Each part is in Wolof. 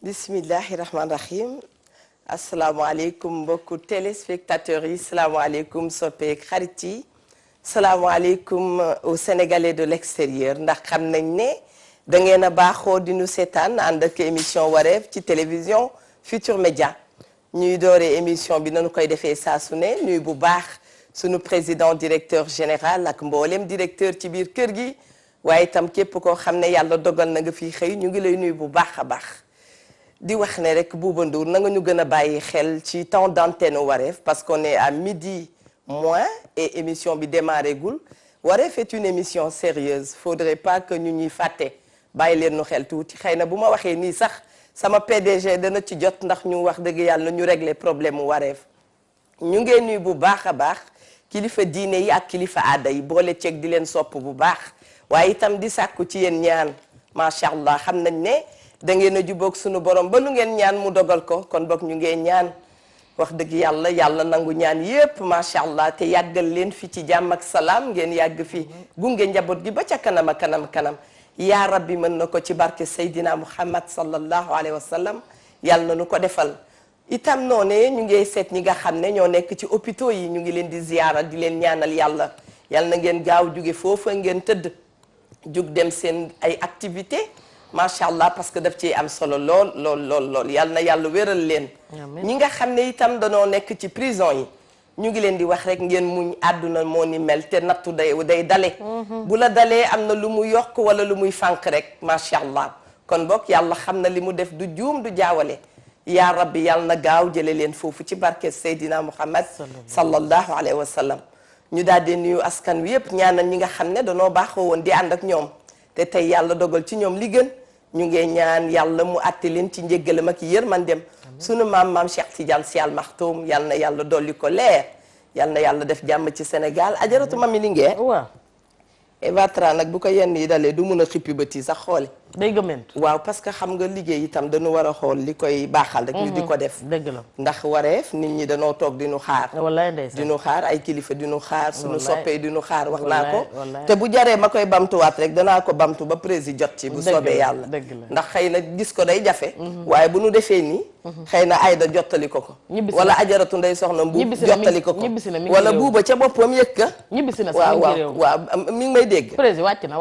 bismillahi rahmaani rahim asalaamaaleykum mbokku téléspectateurs yi salaamaaleykum soppeek xarit yi salaamaaleykum aux Sénégalais de l'extérieur ndax xam nañ ne da ngeen a baaxoo di nu seetaan ànd ak émission wareef ci télévision Futur Média ñuy doore émission bi nañu koy defee saa su ne nuy bu baax sunu président directeur général ak mboolem directeur ci biir kër gi waaye itam képp koo xam ne yàlla dogal na nga fi xëy ñu ngi lay nuyu bu baax a baax. di wax ne rek Bouba Ndour na nga ñu gën a bàyyi xel ci temps d'antenne Wareef parce qu'on est à midi moins et émission bi démarré gul Wareef est une émission sérieuse faudrait pas que ñu ñuy fàtte bàyyi leen nu xel tuuti xëy na bu ma waxee nii sax sama PDG dana ci jot ndax ñu wax dëgg yàlla ñu régler problème mu Wareef ñu ngeen nuyu bu baax a baax kilifa diine yi ak kilifa aada yi boole ceeg di leen sopp bu baax waaye itam di sàkku ci yéen ñaan macha allah xam nañ ne. da ngeen a jubóog sunu borom ba lu ngeen ñaan mu dogal ko kon boog ñu ngeen ñaan wax dëgg yàlla nangu ñaan yépp macha allah te yàggal leen fi ci jàmm ak salaam ngeen yàgg fi gunge njaboot gi ba ca kanam a kanam yaa rabbi mën na ko ci barke Seydina Muhammad sallallahu alayhi wa sallam yàlla na nu ko defal. itam noone ñu ngi seet ñi nga xam ne ñoo nekk ci hôpitaux yi ñu ngi leen di ziyaara di leen ñaanal yàlla na ngeen gaaw jóge foofa ngeen tëdd jug dem seen ay activité macha allah parce que daf ci am solo lool yal na yàlla wéral leen. ñi nga xam ne itam danoo nekk ci prison yi ñu ngi leen di wax rek ngeen muñ àdduna moo ni mel te nattu day dale. bu la dalee am na lu mu yokk wala lu muy fànq rek macha allah kon boog yàlla xam na li mu def du juum du jaawale. yaa rabbi yàlla na gaaw jële leen foofu ci barke Seydina Muhammad sallallahu alayhi wa sallam. ñu daal di nuyu askan wi yëpp ñaanal ñi nga xam ne danoo baaxoo woon di ànd ak ñoom te tey yàlla dogal ci ñoom li gën. ñu ngi ñaan yàlla mu àtte leen ci njéggalam ak yërmandem sunu maam Cheikh Tidiane Sy Al Maktoum yal na yàlla dolli ko leer yal na yàlla def jàmm ci Sénégal ajaratu mami Linguère. waaw. Eva Tra nag bu ko yenn yi dalee du mun a xippi bët yi sax xoole. day gëmmentu. waaw parce que xam nga liggéey itam dañu war a xool li koy baaxal rek. ñu di ko def. dëgg la ndax Wareef nit ñi danoo toog di nu xaar. wallaay ndeysaan di nu xaar ay kilifa di nu xaar. sunu soppee di nu xaar wax naa ko. wallaay te bu jaree ma koy bamtuwaat rek danaa ko bamtu ba président jot ci. bu soobee yàlla dëgg la ndax xëy na gis ko day jafe. waaye bu nu defee nii. xëy na Ayda jottali ko ko. wala ajaratu ndey soxna Mbuub jottali ko ko. wala buuba ca boppam yëg ka. ñibbisi na waaw mi ngi may dégg.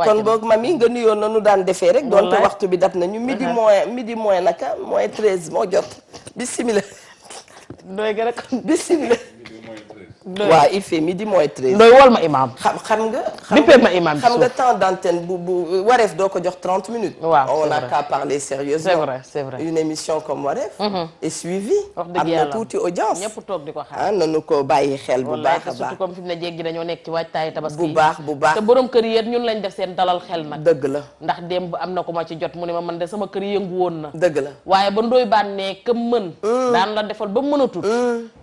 kon boog mami nga nuyoon na nu daan defee rek doonte waxtu bi daf nañu midi moins naka moins 13 moo jot bismillah doy ga rek bismillah waaw il fait midi moins 13 doy wol ma imam xam nga bippee ma imam xam nga temps d'antenne bu Wareef doo ko jox 30 minutes waaw on n'a qu'à parler sérieusement c'est vrai une émission comme Wareef est suivie am na yàlla tuuti audience ñëpp toog di ko xaar nanu ko bàyyi xel bu baax a surtout baax comme fi mu ne jéggi dañoo nekk ci waajtaayu tabaski bu baax te borom kër yi ñun lañ def seen dalal xel nag dëgg la ndax démb am na ko ma ci jot mu ne ma man de sama kër yëngu woon na dëgg la waaye ba ndooy baan ne këm mën daan la defal ba mënatul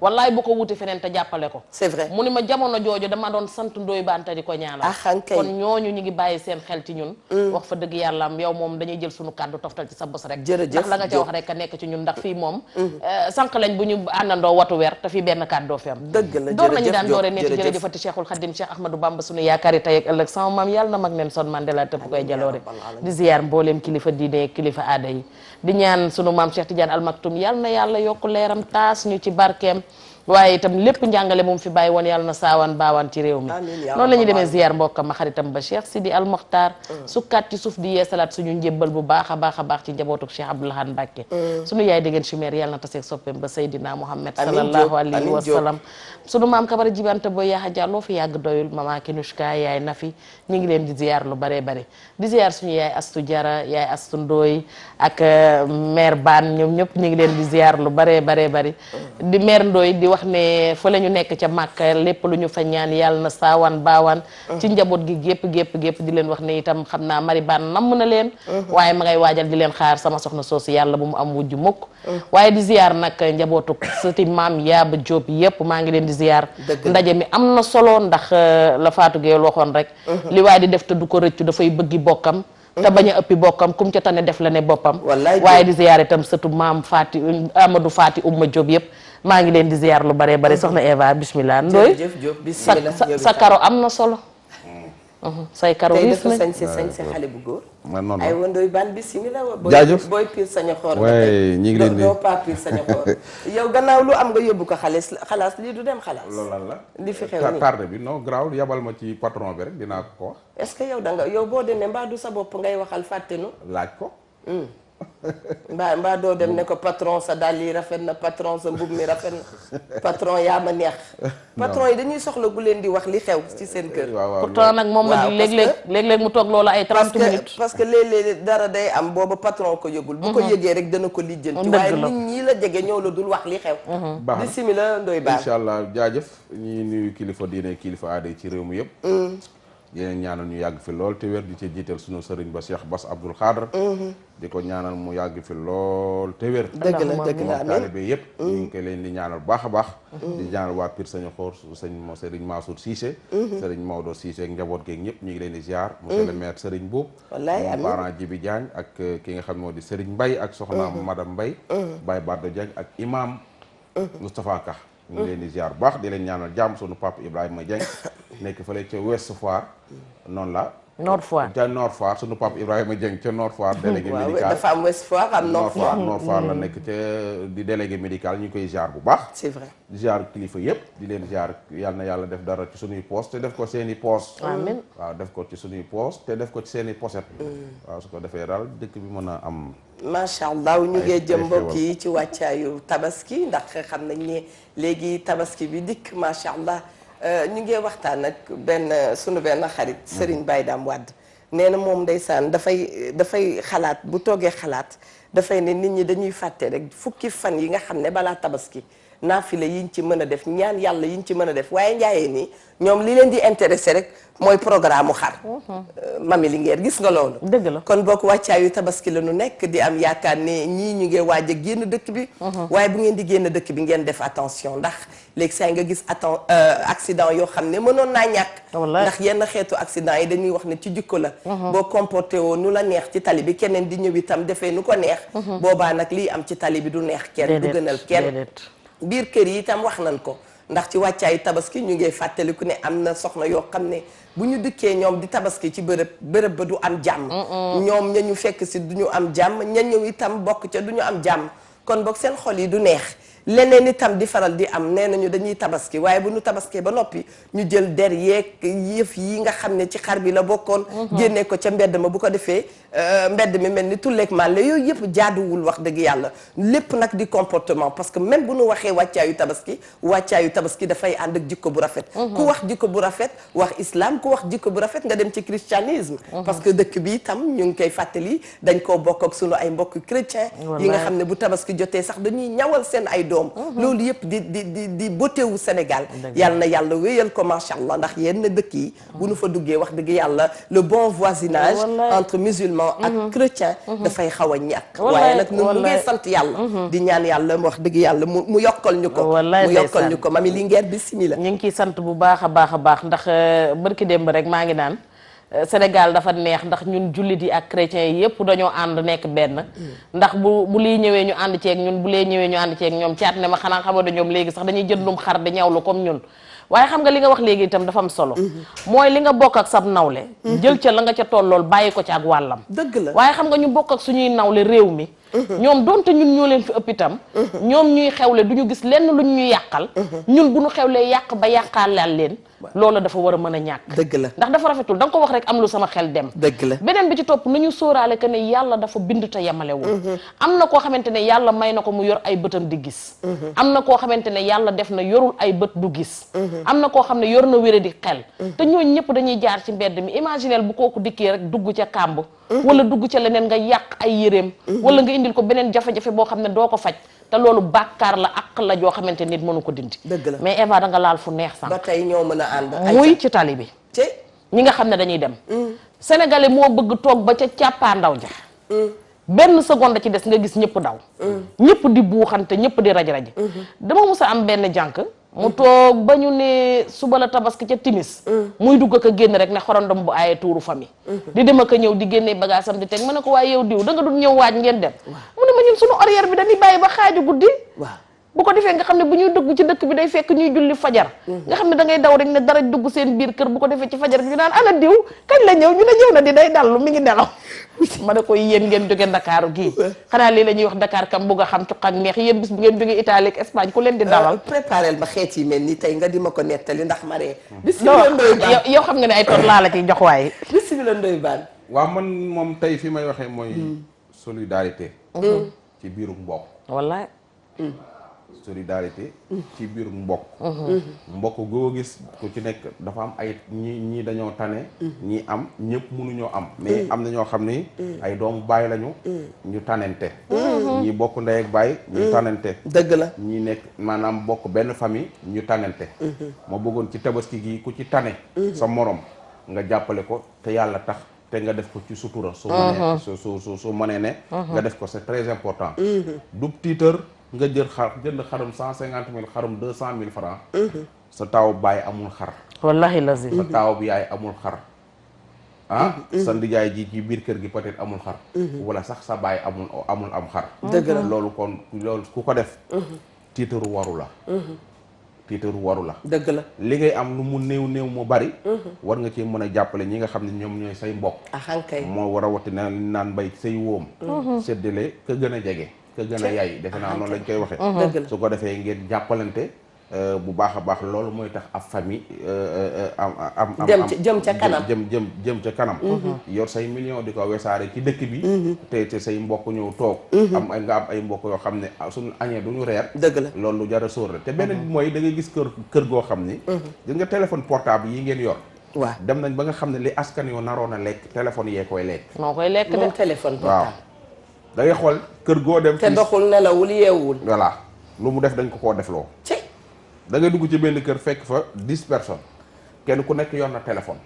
wallaay bu ko wuti feneen te jàppale ko c'est vrai mu ni ma jamono jooju dama doon sant ndooy baan te di ko ñaanal kon ñooñu ñu ngi bàyyi seen xel ci ñun wax fa dëgg yàlla am yow moom dañuy jël suñu kàddu toftal ci sa bos rek ndax la nga ca wax rek a nekk ci ñun ndax fii moom sànq lañ bu ñu àndandoo watu weer te fii benn kàddoo fi am dëgg la door nañu daan doore neeti jërëjëfati Cheikhul Khadim Cheikh Ahmadou Bamba suñu yaakaari tey ak ëllëg sama maam yàlla na mag neen son Mandela tëpp koy jaloore di ziyaar mbooleem kilifa diine kilifa aada yi di ñaan sunu maam Cheikh Tidiane Al Maktoum yàlla na yàlla yokku leeram taas ñu ci barkeem waaye itam lépp njàngale moom fi bàyyi woon yàlla na saawaan baawaan ci réew mi noonu la ñuy demee ziyaar mbokkam ma xaritam ba Cheikh Sidi Al Mokhtar sukkaat ci suuf di yeesalaat suñu njébbal bu baax a baax ci njabootuk Cheikh Abdoul Ahad Mbacké suñu yaay déggeen chimère yàlla na taseeg soppeem ba Seydina Muhammad sallallahu alayhi wa sallam sunu maam kabara jibante booy yaaxa jàlloo fi yàgg doyul mama Kinushka yaay Nafi ñu ngi leen di ziyaar lu bare di ziyaar suñu yaay Astu Jara yaay Astu Ndooy ak mère Ban ñoom ñëpp ñu ngi leen di ziyaar lu bare di mère Ndooy di wax ne fa la ñu nekk ca Màkka lépp lu ñu fa ñaan yàlla na saawaan baawaan ci njaboot gi gépp di leen wax ne itam xam naa mari baan namm na leen waaye ma ngay waajal di leen xaar sama soxna soosu yàlla bu mu am wujju mukk waaye di ziyaar nag njabootu sëti maam Yaaba Jóob yépp maa ngi leen di ziyaar ndaje mi am na solo ndax la Fatou Gueye waxoon rek li waaye di def te du ko rëccu dafay bëggi bokkam te bañ a ëppi bokkam kum ca tane def la ne boppam waaye di ziyaar itam sëtu maam Faati Amadou Faati Umma Jóob yépp maa ngi leen di ziyaar lu bare soxna Eva bismillah Ndoy sa karo am na solo say karo tey riis dafa nañ sañse xale bu góor. man noonu ay wandooy ban bismillah. jaajëf booy piir sañu xoor. waaye ñi ngi leen di doo pas piir sañu xoor. yow gannaaw lu am nga yóbbu ko xalaas lii du dem xalaas. loolu lan la li fi xew nii tardé bi non garaawul yabal ma ci patron bi rek dinaa ko wax. est-ce que yow boo demee mbaa du sa bopp ngay waxal fàttenu. laaj ko. mbaa doo dem ne ko patron sa dàll yi rafet na patron sa mbub mi rafet na patron yaa ma neex. patron yi dañuy soxla gu leen di wax li xew ci seen kër. pourtant nag moom nag léeg-léeg mu toog loola ay 30 minutes. parce que léeg-léeg dara day am booba patron ko yëgul. bu ko yëgee rek dana ko lijjanti. waaye nit ñi la jege ñëw la dul wax li xew. baax na bismillah ndoy baax incha allah jaajëf ñuy nuyu kilifa diine kilifa aada yi ci réew mi yëpp. yeneen ñaanal ñu yàgg fi lool te wér di ci jiital sunu sëriñ ba Cheikh Bass Abdoul Khadr. di ko ñaanal mu yàgg fi lool te wér. dëgg la amiin taalibe yëpp ñu ngi koy leen di ñaanal baax a baax. di ñaanal waa Pire Sañu Xoor sëriñ Mansour Cissé. sëriñ Maodo Cissé ak njaboot geeg ñëpp ñu ngi leen di ziar. monsieur le maire sëriñ Boub. wallaay amiin parent Djibi Diagne ak ki nga xam moo di sëriñ Mbaye ak soxnaam madame Mbaye. Baye Bardo Diagne ak imam Moustapha Ka. ñu ngi leen di ziar bu baax di leen ñaanal jàmm sunu papa Ibrahima Dieng nekk fële ca Ouest Foire noonu la. Nord Foire ca Nord Foire sunu papa Ibrahima Dieng ca Nord Foire. délégué médical dafa am Ouest Foire am Nord Foire. Nord Foire la nekk ca di délégué médical ñu koy ziar bu baax. c'est vrai di ziar kilifa yëpp di leen ziar yal na yàlla def dara ci sunuy poos te def ko seen i poos. amiin waaw def ko ci sunuy poos te def ko ci seen i poset. waaw su ko defee daal dëkk bi mën a am. macha allah ñu ngi jëm mbokk yi ci wàccaayu tabaski ndax xam nañ ne léegi tabaski bi dikk macha allah ñu ngi waxtaan ak sunu benn xarit Serigne Baye Dame Wade nee na moom ndeysaan dafay xalaat bu toogee xalaat dafay ne nit ñi dañuy fàtte rek fukki fan yi nga xam ne balaa tabaski naafila yiñ ci mën a def ñaan yàlla yiñ ci mën a def waaye njaayee nii ñoom li leen di intéressé rek mooy programme mu xar. Mami Linguère gis nga loolu. dëgg la kon bokk wàccaayu tabaski la nu nekk di am yaakaar ne ñii ñu ngi waaj a génn dëkk bi. waaye bu ngeen di génn dëkk bi ngeen def attention ndax léegi saa nga gis accident yoo xam ne mënoon naa ñàkk. ndax yenn xeetu accident yi dañuy wax ne ci jikko la. boo comporté woo nu la neex ci tali bi keneen di ñëw itam defee nu ko neex. boobaa nag lii am ci tali bi du neex kenn du gënal kenn. biir kër yi itam wax nañ ko ndax ci wàccaayu tabaski ñu ngi fàttaliku ne am na soxna yoo xam ne bu ñu dikkee ñoom di tabaski ci bërëb ba du am jàmm. ñoom ña ñu fekk si du ñu am jàmm ña ñëw itam bokk ca du ñu am jàmm kon boog seen xol yi du neex. leneen itam di faral di am nee nañu dañuy tabaski waaye bu ñu tabaskee ba noppi ñu jël der yeeg yëf yi nga xam ne ci xar bi la bokkoon. génnee ko ca mbedd ma bu ko defee mbedd mi mel ni tulleeg màlle yooyu yëpp jaaduwul wax dëgg yàlla lépp nag di comportement parce que même bu ñu waxee wàccaayu tabaski dafay ànd ak jikko bu rafet. ku wax jikko bu rafet wax islam ku wax jikko bu rafet nga dem ci christianisme. parce que dëkk bi itam ñu ngi koy fàttali dañ koo bokk ak sunu ay mbokk chrétien yi nga xam ne bu tabaski jotee sax dañuy ñawal seen ay doom loolu yëpp di beauté wu Sénégal yàlla na yàlla wéyal ko macha allah ndax yenn dëkk yi bu nu fa duggee wax dëgg yàlla le bon voisinage entre musulmans ak chrétiens dafay xaw a ñàkk waaye nag ñun mu ngi sant yàlla di ñaan yàlla wax dëgg yàlla mu yokkal ñu ko mu yokkal ñu ko Mami Linguère bismillah ñu ngi ciy sant bu baax a baax ndax barki démb rek maa ngi naan Sénégal dafa neex ndax ñun jullit yi ak chrétiens yi yëpp dañoo ànd nekk benn ndax bu lii ñëwee ñu ànd ceeg ñun bu lee ñëwee ñu ànd ceeg ñoom caat ne ma xanaa xamoo ne ñoom léegi sax dañuy jëndum xar di ñawlu comme ñun waaye xam nga li nga wax léegi itam dafa am solo mooy li nga bokk ak sab nawle jël ca la nga ca tollool bàyyi ko ci ak wàllam dëgg la waaye xam nga ñu bokk ak suñuy nawle réew mi ñoom donte ñun ñoo leen fi ëpp itam ñoom ñuy xewle du ñu gis lenn luñ ñu yàqal ñun bu ñu xewlee yàq ba yàqaalal leen loolu dafa war a mën a ñàkk dëgg la ndax dafa rafetul da nga ko wax rek am lu sama xel dem dëgg la beneen bi ci topp nañu sóoraale que ne yàlla dafa bind te yemalewul am na koo xamante ne yàlla may na ko mu yor ay bëtam di gis am na koo xamante ne yàlla def na yorul ay bët du gis am na koo xam ne yor na wéré di xel te ñooñu ñëpp dañuy jaar ci mbedd mi imaginel bu kooku dikkee rek dugg ca kàmb wala dugg ca leneen nga yàq ay yéreem wala nga indil ko beneen jafe-jafe boo xam ne doo ko faj te loolu bàkkaar la ak la joo xamante nit mënu ko dindi dëgg la mais Eva da nga laal fu neex sax ba tey ñoo mën a ànd muy ci tali bi ñi nga xam ne dañuy dem sénégalais moo bëgg toog ba ca càppaandaw ja benn seconde ci des nga gis ñëpp daw ñëpp di buuxante ñëpp di raj-raj dama mës a am benn jànk mu toog ba ñu ne suba la tabaski ca timis muy dugg ak a génn rek ne xorondom bu aaye tuuru famille di dem ak a ñëw di génnee bagage am di teg ma ne ko waaye yow diw da nga dul ñëw waaj ngeen dem mu ne ma ñun suñu horaire bi dañuy bàyyi ba xaaju guddi waaw bu ko defee nga xam ne bu ñuy dugg ci dëkk bi day fekk ñuy julli fajar nga xam ne da ngay daw rek ne dara dugg seen biir kër bu ko defee ci fajar bi ñu naan ana diw kañ la ñëw ñu ne ñëw na di day dallu mi ngi nelaw ma ne koy yéen ngeen jóge Dakar gii xanaa lii la ñuy wax Dakar kam bugg a xam cuq ak neex yéen bis bu ngeen jógee Italie ak Espagne ku leen di dalal préparel ma xeet yi mel ni tey nga di ma ko nettali ndax ma ree bismillah Ndoye Bane yow xam nga ne ay ton laa la ciy jox waaye bismillah Ndoye Bane waaw man moom tey fi may waxee mooy solidarité ci biiru mbokk wallaay solidarité ci biiru mbokk mbokk goo gis ku ci nekk dafa am ay ñii dañoo tane ñii am ñëpp mënuñoo am mais am na ñoo xam ni ay doomu baay lañu ñu tanente ñii bokk ndey ak baay ñu tanente dëgg la ñi nekk maanaam bokk benn famille ñu tanente ma bëggoon ci tabaski gi ku ci tane sa morom nga jàppale ko te yàlla tax te nga def ko ci sutura su mënee su mënee ne nga def ko c'est très important du tiitër nga jënd xarum 150 000 xarum 200 000 francs sa taaw baay amul xar wallahi lazim sa taaw bi yaay amul xar sa ndijaay ji ci biir kër gi peut-être amul xar wala sax sa baay amul am xar dëgg la loolu kon loolu ku ko def tiitaru waru la tiitaru waru la dëgg la li ngay am lu mu néew mu bari war nga ci mën a jàppale ñi nga xam ne ñoom ñooy say mbokk axankay moo war a wati na naan bay say wóom séddale ka gën a jege ka gën a yaay defe naa noonu lañ koy waxee dëgg la su ko defee ngeen jàppalante bu baax a baax loolu mooy tax ab famille am jëm ca kanam jëm ca kanam yor say million di ko wesaare ci dëkk bi te say mbokk ñëw toog nga am ay mbokk yoo xam ne suñu añee duñu reer dëgg la loolu lu jar a sóor la te beneen bi mooy da ngay gis kër goo xam ni gis nga téléphone portable yi ngeen yor waaw dem nañ ba nga xam ne li askan yoo naroon a lekk téléphone yee koy lekk moo koy lekk moom de téléphone waaw portable da ngay xool kër goo dem te doxul nelawul yeewul voilà lu mu def dañ ko koo defloo ci da ngay dugg ci benn kër fekk fa 10 personnes kenn ku nekk yor na téléphone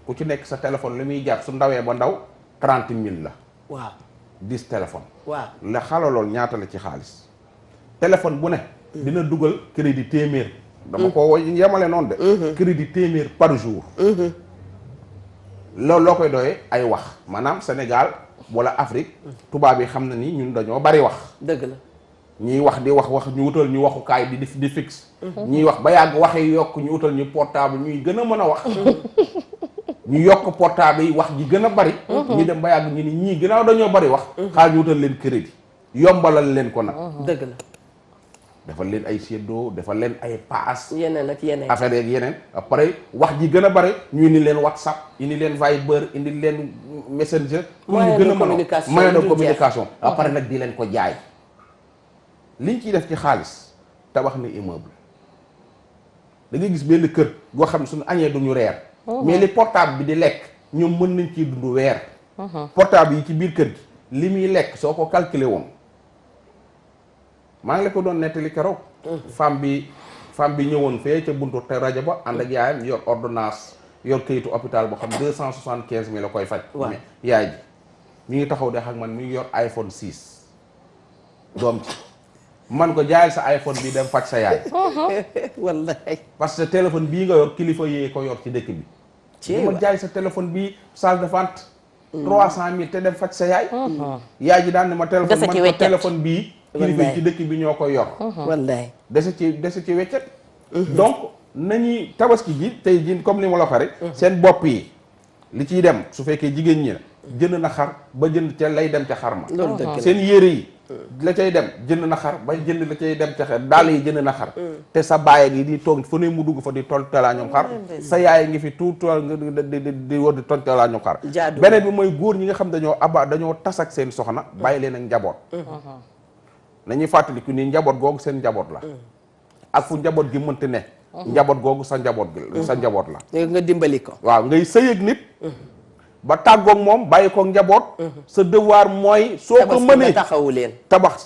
ku ci nekk sa téléphone li muy jar su ndawee ba ndaw 30 000 la waaw 10 téléphone waaw la xala lool ñaata la ci xaalis téléphone bu ne dina dugal crédit téeméer dama ko yemale noonu de crédit téeméer par jour loolu loo koy doyee ay wax maanaam Sénégal wala Afrique tubaab yi xam na ni ñun dañoo bari wax dëgg la ñiy wax di wax ñu wutal ñu waxukaay di fixe ñiy wax ba yàgg waxee yokk ñu wutal ñu portable ñuy gën a mën a wax ñu yokk portable yi wax ji gën a bari ñu dem ba yàgg ñu ni ñii gënaaw dañoo bari wax xaar ñu wutal leen crédit yombalal leen ko nag dëgg la defal leen ay séddoo defal leen ay paas yeneen ak yeneen affaire yeeg yeneen après wax ji gën a bari ñu indi leen WhatsApp indi leen Viber indi leen Messenger pour ñu gën a mën a moyen de communication après nag di leen ko jaay liñ ciy def ci xaalis tabax ni immeuble da ngay gis benn kër goo xam ne suñu añee duñu reer mais li portable bi di lekk ñoom mën nañ ciy dund weer portable yi ci biir kër gi li muy lekk soo ko calculé woon maa ngi la ko doon nettali keroog femme bi ñëwoon fee ca buntu te rajo ba ànd ak yaayam yor ordonnance yor kayitu hôpital boo xam 275 000 la koy faj mais yaay ji mi ngi taxaw de ak man mi ngi yor iPhone 6 doom ci man ko jaayal sa iPhone bi dem faj sa yaay wallahi parce que téléphone bii nga yor kilifa yee ko yor ci dëkk bi dama jaay sa téléphone bii salle de vente 300 000 te dem faj sa yaay yaay ji daan ne ma téléphone man ko téléphone bii kilifa yi ci dëkk bi ñoo koy yor wallahi dese ci weccet donc nañuy tabaski ji tey ji comme ni ma la waxee rek seen bopp yi li ciy dem su fekkee jigéen ñi jënd na xar ba jënd ca lay dem ca xar ma seen yére yi la cay dem jënd na xar ba jënd la cay dem ca xar daal yi jënd na xar te sa baay gi di toog fu ne mu dugg fa di toltalaa ñoom xar sa yaay ngi fi tout di wër di toltalaa ñoom xar beneen bi mooy góor ñi nga xam dañoo tas ak seen soxna bàyyi leen ak njaboot nañuy fàttaliku ni njaboot googu seen njaboot la ak fu njaboot gi mënti ne njaboot googu sa njaboot la nga dimbali ko waaw ngay sëy ak nit ba tàggoog moom bàyyi ko njaboot sa devoir mooy soo ko mënee taxawu leen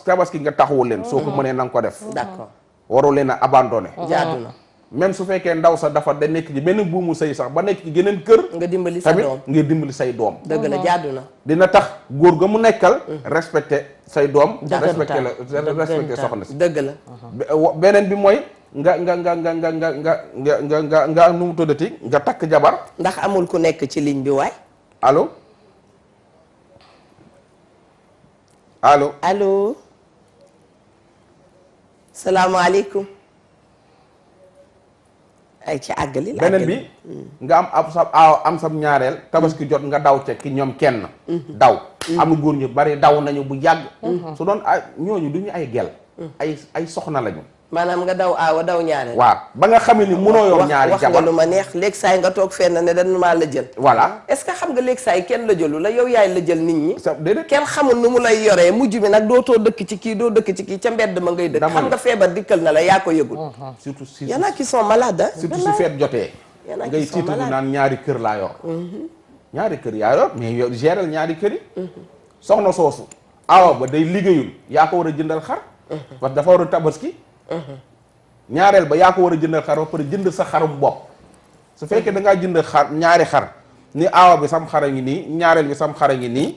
tabaski nga taxawu leen soo ko mënee na nga ko def d'accord waru leen a abandonné jaadu na même su fekkee ndaw sa dafa da nekk ci benn buumu sëy sax ba nekk ci geneen kër nga dimbali sa doom tamit nga dimbali say doom dëgg la jaadu na dina tax góor ga mu nekkal respecté say doom respecté soxna si dëgg la beneen bi mooy nga nu mu tuddati nga takk jabar ndax amul ku nekk ci ligne bi waay allo allo allo salaamaaleykum. ay ci àggali. beneen bi nga am ab sa aaw am sam ñaareel tabaski jot nga daw ca ki ñoom kenn. daw am na góor ñu bari daw nañu bu yàgg. su doon ay ñooñu du ñu ay gel. ay soxna lañu. maanaam nga daw aawa daw ñaareel. waaw ba nga xamee ni mënoo yor ñaari wax nga lu ma neex léegi saa yi nga toog fenn ne dañu maa la jël. voilà est-ce que xam nga léegi saa yi kenn la jëlu la yow yaay la jël nit ñi. déedéet kenn xamul nu mu lay yoree mujj bi nag dootoo dëkk ci kii doo dëkk ci kii ca mbedd ma ngay dëkk. xam nga feebar dikkal na la yaa ko yëgul. surtout si y en a qui sont malades. surtout su feet jotee. y en a qui ngay sont tiitalu malades. naan ñaari kër laa yor. ñaari kër yaa yor mais yow géral ñaari kër yi. soxna soosu awa ba day liggéeyul yaa ko war a jëndal xar. parce que dafa war a tabaski. ñaareel ba yaa ko war a jëndal xar ba pare jënd sa xarum bopp su fekkee da ngaa jënd xar ñaari xar ni aawa bi sam xara ngi nii ñaareel bi sam xara ngi nii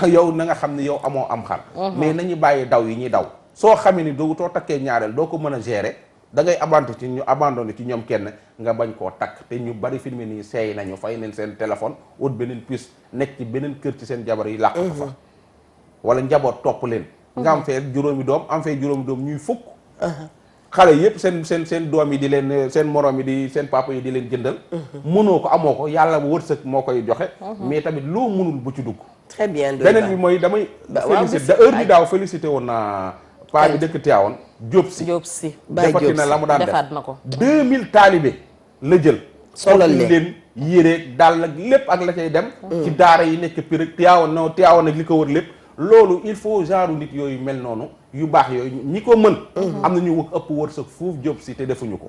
yow na nga xam ne yow amoo am xar mais nañu bàyyi daw yi ñuy daw soo xamee ni doo too takkee ñaareel doo ko mën a gérer da ngay abandonné ci ñoom kenn nga bañ koo takk te ñu bari filmé nii seey nañu fay neen seen téléphone ut beneen puce nekk ci beneen kër ci seen jabar yi làqatu fa wala njaboot topp leen nga am fee juróomi doom am fee juróomi doom ñuy fukk xale yëpp seen doom yi di leen seen morom yi di seen papa yi di leen jëndal mënoo ko amoo ko yàlla bu wërsëg moo koy joxe mais tamit loo mënul bu ci dugg très bien beneen bi mooy damay félicité da heure bi daaw félicité woon naa paa bi dëkk Tivaouane Diop si defati na la mu daan defaat na ko 2000 taalibe la jël solal leen yéreeg daal ak lépp ak la cay dem ci daara yi nekk Pire Tivaouane ak li ko wër lépp loolu il faut genre nit yooyu mel noonu yu baax yooyu ñi ko mën am na ñu ëpp wërsëg fuuf Diop si te defuñu ko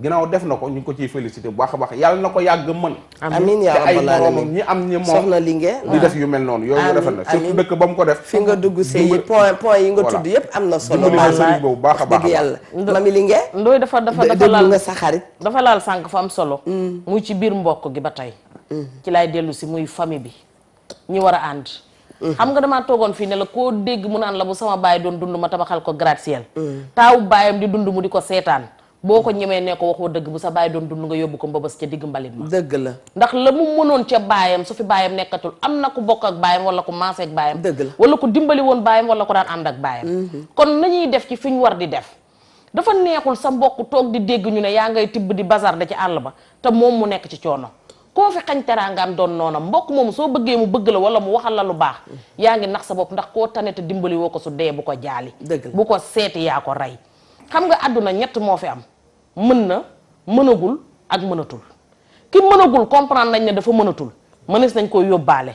ginnaaw def na ko ñu ngi ko ciy félicité bu baax a baax yàlla na ko yàgg mën amiin yaa te ay rabbal moroomam aalamiin ñi am ñi moom soxna Linguère di def yu mel noonu yooyu rafet na surtout dëkk ba mu ko def fi nga dugg see yi point yi nga tudd yëpp am na solo dimbali na sëriñ boobu baax a baax dëgg yàlla mami Linguère ndooy dafa déglu laal nga sa xarit dafa laal sànq fa am solo muy ci biir mbokk gi ba tey ci laay dellu si muy famille bi ñi war a ànd xam nga damaa toogoon fii ne la koo dégg mu naan la bu sama baay doon dund ma tabaxal ko gratte-ciel taawu baayam di dund mu di ko seetaan boo ko ñemee ne ko waxoo dëgg bu sa baay doon dund nga yóbbu ko mbëbës ca digg mbalit ma dëgg la ndax la mu mënoon ca baayam su fi baayam nekkatul am na ku bokk ak baayam wala ku maase ak baayam dëgg la wala ku dimbali woon baayam wala ku daan ànd ak baayam kon nañuy def ci fi ñu war di def dafa neexul sa mbokk toog di dégg ñu ne yaa ngay tibb di bazar da ci àll ba te moom mu nekk ci coono koo fi xañ teraangaam doon noona mbokk moom soo bëggee mu bëgg la wala mu waxal la lu baax yaa ngi nax sa bopp ndax koo tane te dimbali woo ko su dee bu ko jaali bu ko seeti yaa ko rey xam nga àdduna ñett moo fi am mën na mënagul ak mënatul ki mënagul comprendre nañ ne dafa mënatul mënees nañ koy yóbbaale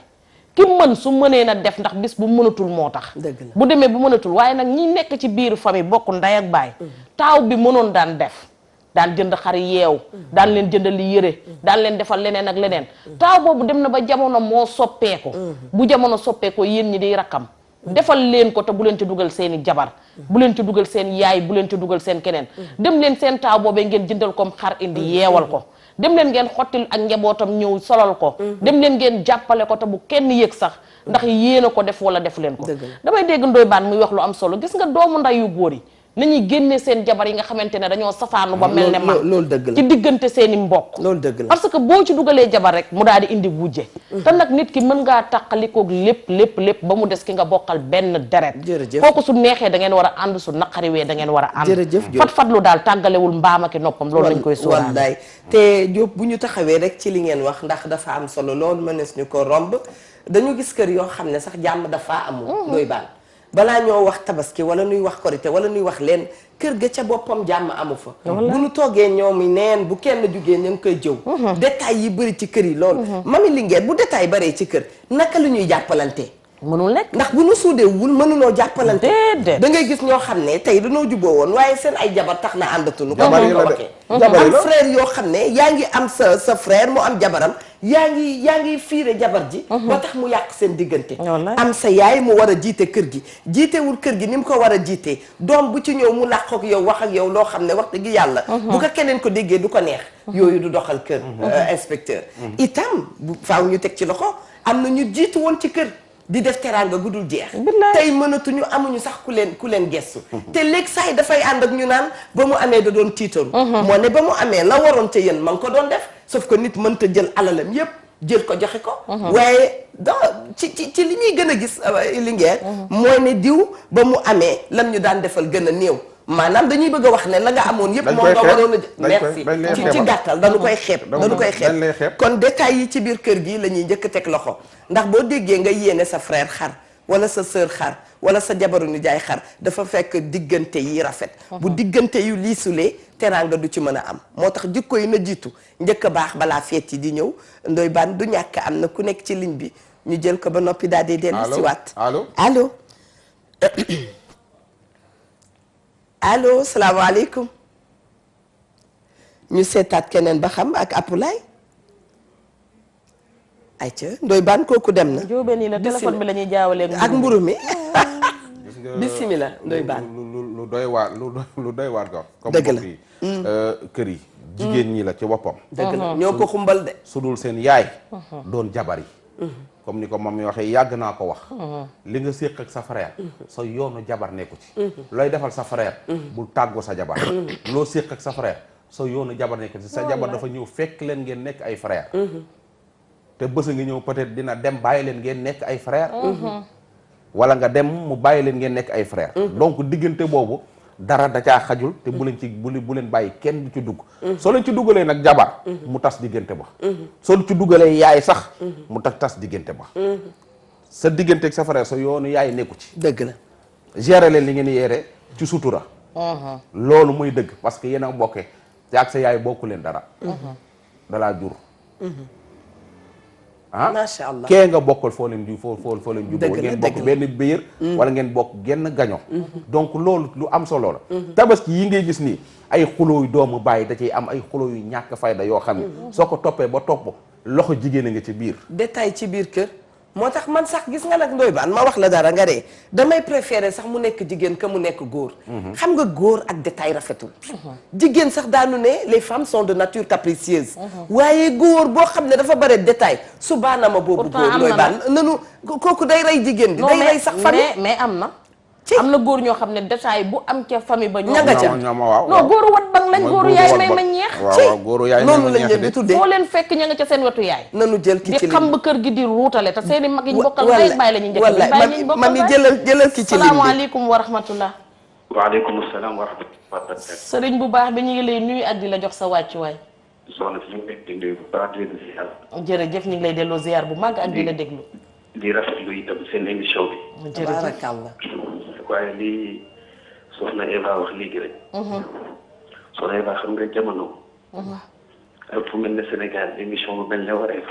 ki mën su mënee na def ndax bis bu mënatul moo tax bu demee bu mënatul waaye nag ñi nekk ci biir famille bokk ndey ak baay taaw bi mënoon daan def daan jënd xar yeew daan leen jëndal li yëre daan leen defal leneen ak leneen taaw boobu dem na ba jamono moo soppeeku bu jamono soppeekoo yéen ñi di rakkam defal leen ko te bu leen ci dugal seeni jabar bu leen ci dugal seen yaay bu leen ci dugal seen keneen dem leen seen taaw boobee ngeen jëndal ko xar indi yeewal ko dem leen ngeen xottil ak njabootam ñëw solal ko dem leen ngeen jàppale ko te bu kenn yëg sax ndax yéen a ko def wala def leen ko damay dégg Ndoye Bane muy wax lu am solo gis nga doomu nday yu góor yi nañuy génne seen jabar yi nga xamante ne dañoo safaanu ba mel ne man loolu dëgg la ci diggante seeni mbokk loolu dëgg la parce que boo ci dugalee jabar rek mu daal di indi wujje te nag nit ki mën ngaa tàqalikoog lépp ba mu des ki nga bokkal benn deret jërëjëf kooku su neexee da ngeen war a ànd su naqariwee da ngeen war a ànd jërëjëf fat-fatlu daal tàggalewul mbaam ki noppam loolu lañ koy sóoraale wallaay te Diop bu ñu taxawee rek ci li ngeen wax ndax dafa am solo loolu mënees ñu ko romb dañu gis kër yoo xam ne sax jàmm dafa amul Ndoye Bane balaa ñoo wax tabaski wala nuy wax korité wala nuy wax leen kër ga ca boppam jàmm amu fa bu ñu toogee ñoom yi neen bu kenn jugee ñu ngi koy jëw détails yi bëri ci kër yi loolu mami Linguère bu détail baree ci kër naka lu ñuy jàppalante mënul nekk ndax bu ñu suudeewul mënunoo jàppalante déedéet da ngay gis ñoo xam ne tey dañoo juboo woon waaye seen ay jabar tax na àndatunu ko jabar yi la waxee de jabar yi am la frère yoo xam ne yaa ngi am sa frère mu am jabaram yaa ngi fiire jabar ji ba tax mu yàq seen diggante am sa yaay mu war a jiite kër gi jiitewul kër gi ni mu ko war a jiitee doom bu ci ñëw mu làq ak yow wax ak yow loo xam ne wax dëgg yàlla bu ko keneen ko déggee du ko neex yooyu du doxal kër inspecteur itam faaw ñu teg ci loxo am na ñu jiitu woon ci kër di def teraanga gudul jeex tey mënatuñu amuñu sax ku leen gestu te léegi saa yi dafay ànd ak ñu naan ba mu amee da doon tiitaru moo ne ba mu amee la waroon ca yéen ma ngi ko doon def sauf que nit mënta jël alalam yépp jël ko joxe ko. waaye ci li ñuy gën a gis Linguère. mooy ne diw ba mu amee lam ñu daan defal gën a néew. maanaam dañuy bëgg a wax ne la nga amoon yëpp moom nga waroon a merci ci gàttal dañu koy xeeb dañu koy xeeb kon détails yi ci biir kër gi la ñuy njëkk teg loxo ndax boo déggee nga yéene sa frère xar wala sa sœur xar wala sa jabaru ni jaay xar dafa fekk diggante yi rafet bu diggante yu liisulee teraanga du ci mën a am moo tax jikko yi na jiitu njëkk a baax balaa feet yi di ñëw Ndoye Bane du ñàkk am na ku nekk ci ligne bi ñu jël ko ba noppi daal di dellu si waat allo allo salaamaaleykum ñu seetaat keneen ba xam ak Apulaay ayca Ndoye Bane kooku dem na. jóobe nii la téléphone bi la ñuy jaawalee ak mburu mi bismillah Ndoye Bane lu doy waar lu doy waar ko comme dëgg la kër yi jigéen ñi la ci boppam dëgg la ñoo ko xumbal de su dul seen yaay doon jabar yi comme ni ko mam mi waxee yàgg naa ko wax li nga séq ak sa frère sa yoonu jabar nekku ci looy defal sa frère bul tàggoo sa jabar loo séq ak sa frère sa yoonu jabar nekku ci sa jabar dafa ñëw fekk leen ngeen nekk ay frère te bës a ngi ñëw peut-être dina dem bàyyi leen ngeen nekk ay frère wala nga dem mu bàyyi leen ngeen nekk ay frère donc diggante boobu dara da caa xajul te bu leen ci bu leen bàyyi kenn du ci dugg soo leen ci duggalee nag jabar mu tas diggante ba soo ci duggalee yaay sax mu tas diggante ba sa diggante ak sa frère sa yoonu yaay nekku ci dëgg la gérer leen li ngeen yére ci sutura loolu muy dëgg parce que yéen a bokkee te ak sa yaay bokku leen dara dalaa jur macha allah kee nga bokkal foo leen juboo ngeen bokk benn biir wala ngeen bokk genn gaño donc loolu lu am solo la tabaski yi ngay gis nii ay xuloo yu doomu bàyyi da ciy am ay xuloo yu ñàkk fayda yoo xam ne soo ko toppee ba topp loxo jigéen a nga ci biir détail ci biir kër moo tax man sax gis nga nag Ndoye Bane ma wax la dara nga dee damay préférer sax mu nekk jigéen que mu nekk góor xam nga góor ak détail rafetul jigéen sax daanu ne les femmes sont de nature capricieuse waaye góor boo xam ne dafa bare détail su baanama boobu góor Ndoye Bane nanu kooku day rey jigéen di day rey sax famille mais am na góor ñoo xam ne détail bu am ca famille ba ña nga ca non góoru wat bang lañ góoru yaay may ma ñeex góoru yaay noonu lañ leen di tuddee foo leen fekk ña nga ca seen wetu yaay nanu jël ki ci di xam ba kër gi di ruutale te seeni mag yi ñu bokkal bay bàyyi la ñu njëkk bàyyi ñu bokkal mami jëlal ki ci ligne bi salaamaaleykum wa rahmatullah waaleykum salaam wa rahmatullah sëriñ bu baax bi ñu ngi lay nuyu ak di la jox sa wàccuwaay soxna si ñu ngi di nuyu bu baax di leen ziar jërëjëf ñu ngi lay delloo ziar bu màgg ak di la déglu di rafetlu itam seen émission bi tabarakallah waaye lii soxna Eva wax léegi rek soxna Eva xam nga jamono fu mel ne Sénégal émission bu mel ne Wareef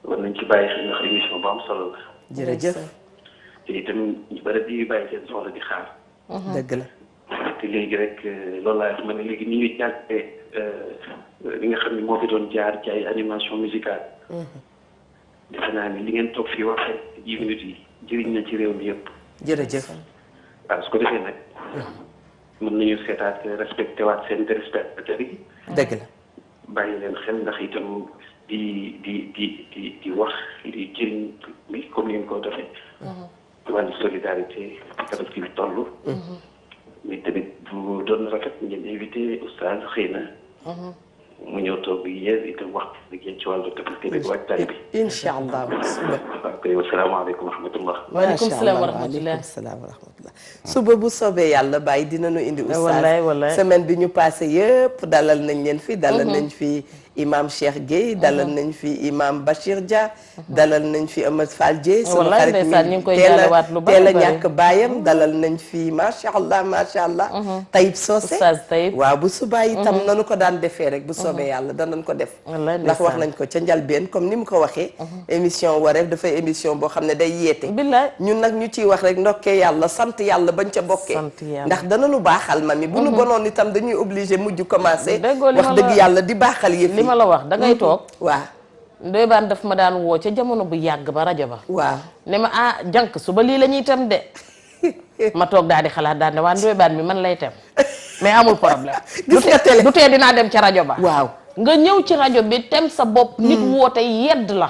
war nañ ci bàyyi xel ndax émission bu am solo la jërëjëf te itam ñu bëri di bàyyi seen soxla di xaar dëgg la te léegi rek loolu laa wax ma ne léegi ni ñuy jàppee li nga xam ne moo fi doon jaar ci ay animation musicale defe naa ne li ngeen toog fii waxee 10 minutes yi jëriñ na ci réew mi yëpp jërëjëf waaw su ko defee nag mën nañu seetaat respecté waat seen téléspectateurs yi dëgg la bàyyi leen xel ndax itam di wax li jëriñ bi comme ni ngeen ko defee wàllu solidarité tabaski bi toll mais tamit bu doon rafet ngeen invité oustaz xëy na mu ñëw toog bi yéen itam wax dëgg yéen ci wàllu tabaski bi waajtaay bi incha allah suba waaw kay wasalaamaaleykum wa rahmatullah waaleykum salaam wa rahmatullah suba bu soobee yàlla bàyyi dinañu indi oustaz semaine bi ñu passé yëpp dalal nañ leen fi dalal nañ fi imam Cheikh Gueye dalal nañ fi imam Bachir Dia dalal nañ fi Amath Fall Dieye sunu xarit mi teel a ñàkk baayam dalal nañ fi macha allah Taïb Socé waaw bu subaa itam nanu ko daan defee rek bu soobee yàlla danañ ko def ndax wax nañ ko ca njalbeen comme ni mu ko waxee émission Wareef dafay émission boo xam ne day yeete ñun nag ñu ciy wax rek ndokkee yàlla sant yàlla bañ ca bokkee ndax danañu baaxal mami bu nu bonoon itam dañuy obligé mujj commencé wax dëgg yàlla di baaxal yëf li ma la wax da ngay toog waaw Ndoye Bane daf ma daan woo ca jamono bu yàgg ba rajo ba waaw ne ma jànk suba lii la ñuy tem de ma toog daal di xalaat daal ne waa Ndoye Bane mi man lay tem mais amul problème gis nga télé du tee dinaa dem ca rajo ba waaw nga ñëw ci rajo bi tem sa bopp nit woote yedd la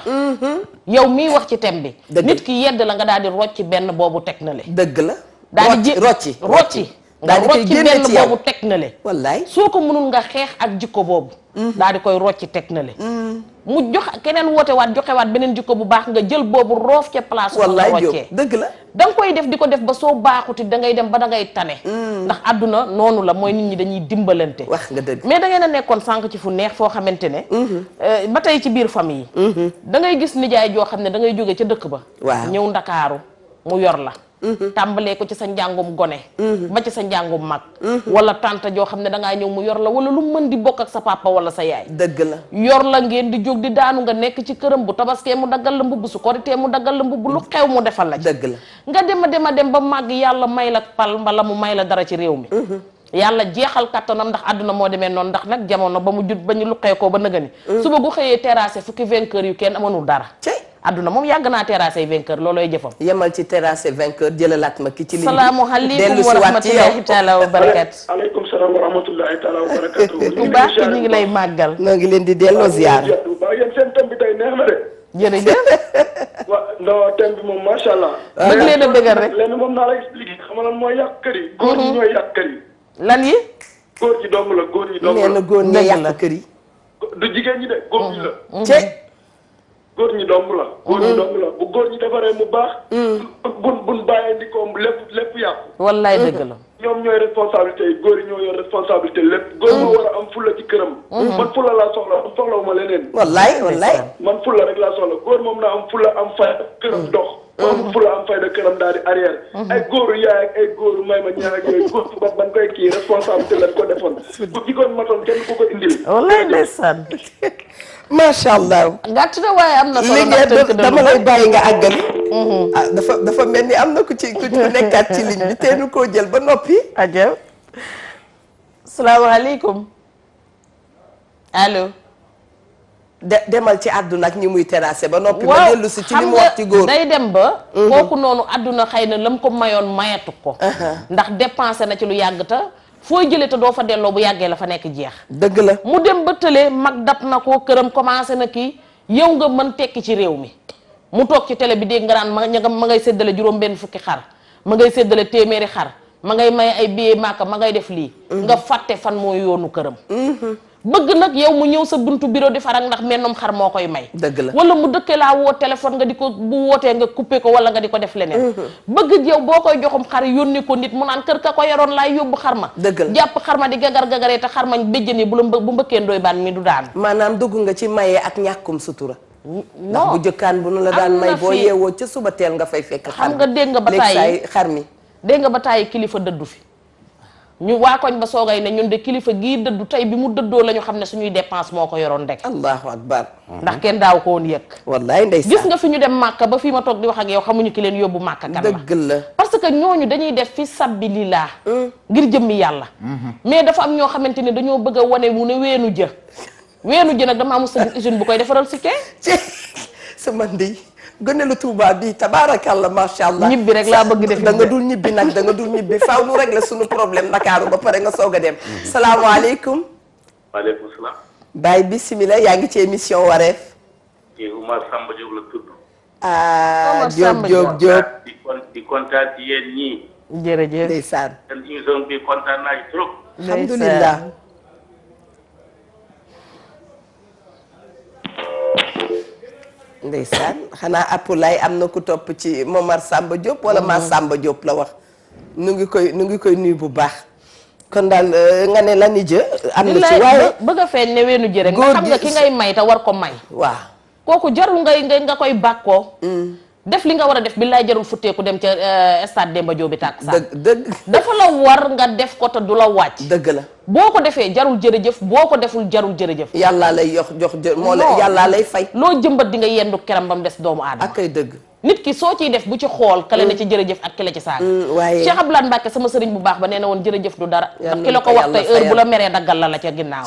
yow miy wax ci tem bi nit ki yedd la nga daal di rocci benn boobu teg na le dëgg la daal di rocci nga rocc benn boobu teg na le wallaay soo ko mënul nga xeex ak jikko boobu daal di koy rocc teg na le mu jox keneen wootewaat joxewaat beneen jikko bu baax nga jël boobu roof ca place wallaay nga roccee dëgg la da nga koy def di ko def ba soo baaxuti da ngay dem ba da ngay tane ndax àdduna noonu la mooy nit ñi dañuy dimbalante wax nga dëgg mais da ngeen a nekkoon sànq ci fu neex foo xamante ne ba tey ci biir famille yi da ngay gis nijaay joo xam ne da ngay jóge ca dëkk ba waaw ñëw ndakaaru mu yor la tàmbalee ko ci sa njàngum gone ba ci sa njàngum mag wala tante joo xam ne dangaa ñëw mu yor la wala lu mën di bokk ak sa papa wala sa yaay dëgg la yor la ngeen di jóg di daanu nga nekk ci këram bu tabaskee mu daggal la mbubb su koritee mu daggal la mbubb lu xew mu defal la ci dëgg la nga dem ba màgg yàlla may la pal mbala mu may la dara ci réew mi yàlla jeexal kattanam ndax àdduna moo demee noonu ndax nag jamono ba mu jut ba ñu luqee ko ba nëgëni suba gu xëyee terrassé fukki vainqueur yu kenn amanul dara àdduna moom yàgg naa terrassé ay vainqueur loolooy jëfam yemal ci terrassé vainqueur jëlalaat ma ki ci ligne bi salaamualeykum wa rahmatullahi taala wa barakatu aleykum salaam wa rahmatullahi taala wa barakatu bu baax ñu ngi lay màggal noo ngi leen di delloo ziar waaw yéen seen thème bi tey neex na de jërëjëf waaw non thème bi moom macha allah bëgg leen a bëggal rek lenn moom naa la expliqué xam nga lan mooy yàq kër yi góor ñi ñooy yàq kër yi lan yi góor ñi dong la góor ñi dong nee na la góor ñi yàq kër yi du jigéen ñi de góor ñi la ci góor ñi dong la góor ñi dong la bu góor ñi defaree mu baax bun bàyyee ndi ko lépp yàqu wallaay dëgg la ñoom ñooy responsabilité yi góor yi ñoo yor responsabilité lépp góor moo war a am fulla ci këram man fulla laa soxlawu ma leneen wallaay wallaay man fulla rek laa soxla góor moom naa am fulla am fayda këram dox moom fulla am fayda këram daal di arrière ay góoru yaay ak ay góoru may ma ñaar ak yooyu góor ba ban koy kii responsabilité lañ ko defoon bu jikoon matoon kenn ku ko indil wallaay ndeysaan macha allah gàtt na waaye am na solo li ngeen dama lay bàyyi nga àggali ah dafa mel ni am na ku ci nekkaat ci ligne bi teenu koo jël ba noppi ajew salaamaaleykum allo demal ci àdduna ak ñi muy terrassé ba noppi ma dellu si ci li mu wax ci góor day dem ba kooku noonu àdduna xëy na lam ko mayoon mayatu ko ndax dépensé na ci lu yàgg ta foo jëlee te doo fa delloo bu yàggee la fa nekk jeex dëgg la mu dem ba tëlee mag dab na ko këram commencé na kii yow nga mën tekki ci réew mi mu toog ci télé bi dégg nga naan ma ngay séddale juróom benn fukki xar ma ngay séddale téeméeri xar ma ngay may ay billet Màkka ma ngay def lii nga fàtte fan moo yoonu këram bëgg nag yow mu ñëw sa buntu bureau di farak ndax mennum xar moo koy may dëgg la wala mu dëkkee laa woo téléphone nga di ko bu wootee nga coupé ko wala nga di ko def leneen bëgg yow boo koy joxum xar yónni ko nit mu naan kër ka ko yoroon laay yóbbu xar ma dëgg la jàpp xar ma di gagar-gagaree te xar ma béjjën yi bu mbëkkee ndoy baan mi du daan maanaam dugg nga ci maye ak ñàkkum sutura ndax bu jëkkaan bu nu la daan may boo fii yeewoo ca suba teel nga fay fekk xar xam nga dégg nga ba tàyyi xar mi dégg nga ba tàyyi kilifa dëddu fi ñu waa koñ ba soogay ne ñun de kilifa gii dëddu tey bi mu dëddoo la ñu xam ne suñuy dépense moo ko yoroon rek allahu akbar ndax kenn daaw ko woon yëg wallaay ndeysaan gis nga fi ñu dem màkka ba fii ma toog di wax ak yow xamuñu ki leen yóbbu màkka kan la dëgg la parce que ñooñu dañuy def fi sabilillah ngir jëmmi yàlla mais dafa am ñoo xamante ne dañoo bëgg a wane mu ne weenu jë nag dama amul sa usine bu koy defaral si kee sama ndey gëne lu Tuuba bi tabaarakàlla macha allah ñibbi rek laa bëgg def da nga dul ñibbi nag da nga dul ñibbi faaw nu régler suñu problème Ndakaaru ba pare nga soog a dem salaamaaleykum waaleykum salaam. Baye bisimilah yaa ngi ci émission wareef kii Oumar Samba Diop la tudd. ah Samba Diop di kontaan ci yéen ñii. jërëjëf ndeysaan seen émission bi kontaan naa ci trop. alhamdulilah ndeysaan xanaa Apulaay am na ku topp ci Momar Samba Diop wala Ma Samba Diop la wax nu ngi koy nuyu bu baax kon daal nga ne la ni jë am na ci waaye bëgg a feeñ ne weenu jë rek nga xam nga ki ngay may te war ko may waaw kooku jarul nga koy bàkkoo def li nga war a def bi lay jarul futteeku dem ca stade Demba Diop bi tàkk sax dëgg dafa la war nga def ko te du la wàcc dëgg la boo ko defee jarul jërëjëf boo ko deful jarul jërëjëf yàllaa lay jox moo la yàllaa lay fay loo jëmbat di nga yendu keram ba mu des doomu aadama ak ay dëgg nit ki soo ciy def bu ci xool kale na ci jërëjëf ak kale ci saaga waaye Cheikh Abdoulaye Mbacke sama sëriñ bu baax ba nee na woon jërëjëf du dara ndax ki la ko wax tey heure bu la meree daggal la ca ginnaaw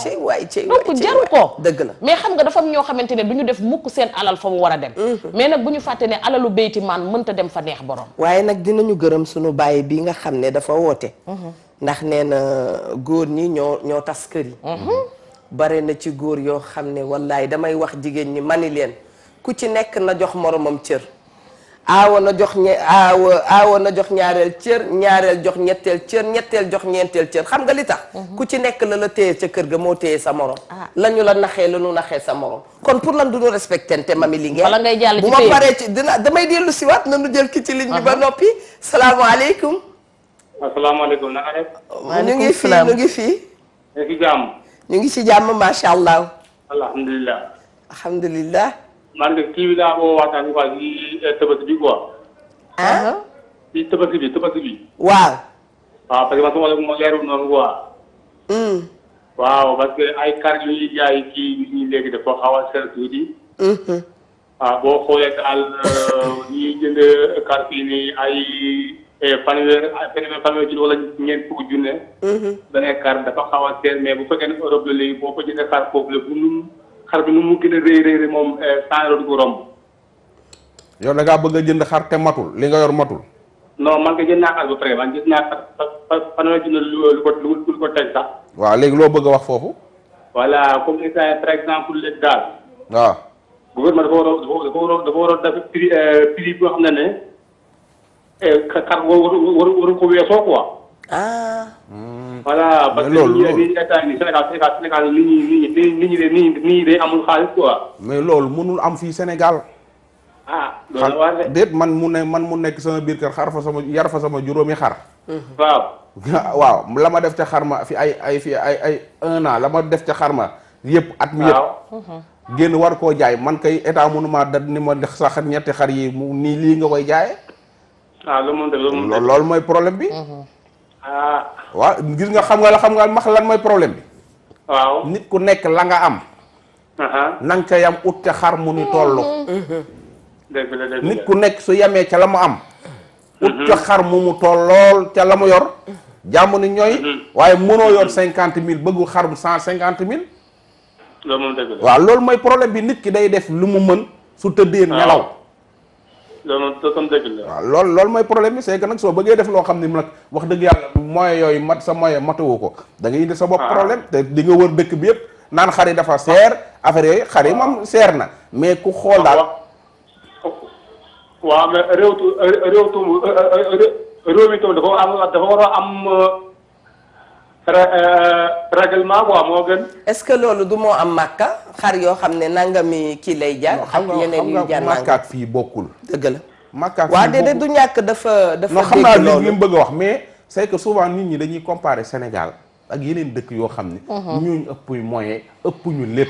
donc jaru ko dëgg la mais xam nga dafa am ñoo xamante ne du ñu def mukk seen alal fa mu war a dem mais nag bu ñu fàtte ne alalu béyti maan mënta dem fa neex borom waaye nag dinañu gërëm suñu bàyyi bi nga xam ne dafa woote ndax nee na góor ñi ñoo tas kër yi bare na ci góor yoo xam ne wallaay damay wax jigéen ñi mani leen ku ci nekk na jox moromam cër aawa na jox aawa na jox ñaareel cër ñaareel jox ñetteel cër ñetteel jox ñeenteel cër xam nga li tax ku ci nekk la téye ca kër ga moo téye sa morom la ñu la naxee la ñu naxee sa morom kon pour lan du ñu respectante mami li ngeen wala ngay jàll ci bu ma paree ci damay dellu si waat na nu jël ki ci ligne bi ba noppi salaamaaleykum asalaamaaleykum na nga def. ñu ngi fii ñu ngi fii ñu ngi ci jàmm. ñu ngi ci jàmm macha allah alhamdulilah. alhamdulilah man de kii bi daa boo waxtaan quoi ci tabaski bi quoi. ci tabaski bi. waaw waaw parce que man sama la ma leerul noonu quoi. waaw parce que ay kar yu ñuy jaay kii ñu léegi dafa xaw a seer tuuti. waaw boo xoolee daal ñuy jënd kar fii nii ay fanweer junne wala ñeent fukki junne. beneen kar dafa xaw a seer mais bu fekkee ne Europe la léegi boo ko jëndee kar foofu la xar bi nu mu gën a rëy moom 100 € du ko romb. yow da ngaa bëgg a jënd xar te matul li nga yor matul. non man nga jënd naa xar ba pare man gis naa fanweer junne lu ko teg sax. waaw léegi loo bëgg a wax foofu. voilà comme ça par exemple léegi daal. waaw. gouvernement dafa war a def prix boo xam ne xar waru ko weesoo quoi. voilà parce que ni état ni Sénégal nit ñi day amul xaalis quoi. mais loolu mënul am fii Sénégal. loolu la war de. déet man mu nekk sama biir kër yar fa sama juróomi xar. waaw. waaw la ma def ca xar ma fi ay 1 an la ma def ca xar ma yëpp at mi yëpp. génn war koo jaay man kay état mënuma dat ni ma sax ñetti xar yi mu nii lii nga koy jaayee. loolu mooy problème bi. waaw gis nga xam nga max lan mooy problème bi. waaw nit ku nekk la nga am. nang ca yam ut ca xar mu ni tollu. nit ku nekk su yamee ca la mu am. ut ca xar mu tollool ca la mu yor. jàmm ni ñooy. waaye mënoo yor 50 000 bëggu xar bu 150 000. loolu moom dëgg la waaw loolu mooy problème bi nit ki day def lu mu mën su tëddee nelaw. loolu moom dëgg la. waaw loolu mooy problème bi c'est que nag soo bëggee def loo xam ne nag wax dëgg yàlla moyens yooyu sa moyen matawu ko da ngay indi sa bopp problème te di nga wër dëkk bi yëpp naan xar yi dafa seer affaire yooyu xar yi moom seer na mais ku xool daal. waaw mais réew mi tam dafa war a am règlement quoi moo gën. est-ce que loolu du moo am màkka xar yoo xam ne nangami kii lay jaar. ak yeneen yu jaar màkka ak fii bokkul. dëgg la màkka ak fii waaw déedéet du ñàkk dafa non xam naa li mu bëgg a wax mais c'est que souvent nit ñi dañuy comparer Sénégal ak yeneen dëkk yoo xam ne. ñooñu ëpp moyen ëpp ñu lépp.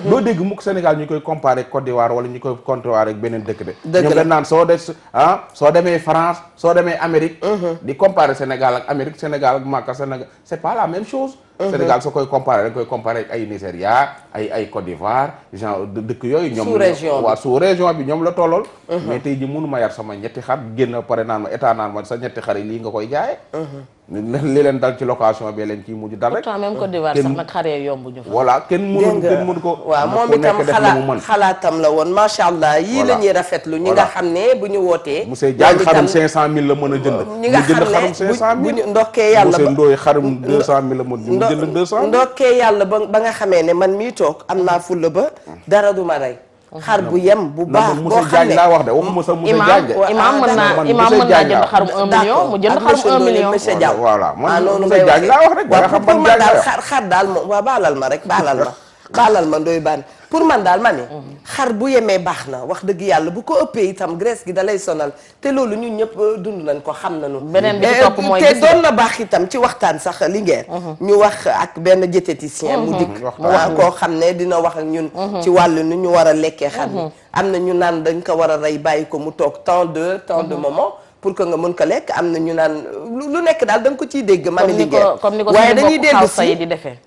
doo dégg mukk Sénégal ñu koy comparer Côte d'Ivoire wala ñu koy comparer ak beneen dëkk de. dëgg la ñoom dañ naan soo demee France soo demee Amérique. di comparer Sénégal ak Amérique Sénégal ak Màkka Sénégal c'est pas la même chose. Sénégal soo koy comparer dañ koy comparer ak ay Nigeria ay Côte d'Ivoire genre dëkk yooyu. ñoom sous-région bi waaw sous-région bi ñoom la tollool. mais tey ji mënuma yar sama ñetti xar génn pare naan ma état naan ma sa ñetti xar yi lii nga koy jaayee. li leen dal ci location bi leen ciy mujj dal rek. pourtant même Côte d'Ivoire sax nag xaree yomb ñu fa. voilà kenn mënu ko. waaw moom itam xalaatam la woon macha allah yii la ñuy rafetlu ñi nga xam ne bu ñu wootee. monsieur Diagne xarum 500000 la mën a jënd. ñi nga xam ne bu ñu ndokkee yàlla ba monsieur Ndoye xarum 200000 la mën a jënd 200. ndokkee yàlla ba nga xamee ne man mii toog am naa fulla ba dara du ma rey. xar bu yem bu baax boo xam ne laa wax de waxuma sa monsieur Diagne de. imaam mën naa jënd xarum 1 million mu jënd xarum 1 million. monsieur Diagne voilà man noonu monsieur Diagne laa wax rek. waaw pour man daal xar daal moom waaw baalal ma rek baalal ma ndoy baan pour man daal ma ne xar bu yemee baax na wax dëgg yàlla bu ko ëppee itam graisse gi da lay sonal te loolu ñun ñëpp dund nañ ko xam nañu. beneen bi ci topp mooy te doon na baax itam ci waxtaan sax Linguère ñu wax ak benn diététicien mu dikk mu wax koo xam ne dina wax ak ñun ci wàllu nu ñu war a lekkee xar bi am na ñu naan dañ ko war a rey bàyyi ko mu toog tant de moment pour que nga mën ko lekk am na ñu naan lu nekk daal da nga ko ciy dégg man Linguère comme ni ko waaye suñu dañuy mbokk dellu xawsa yi si di defee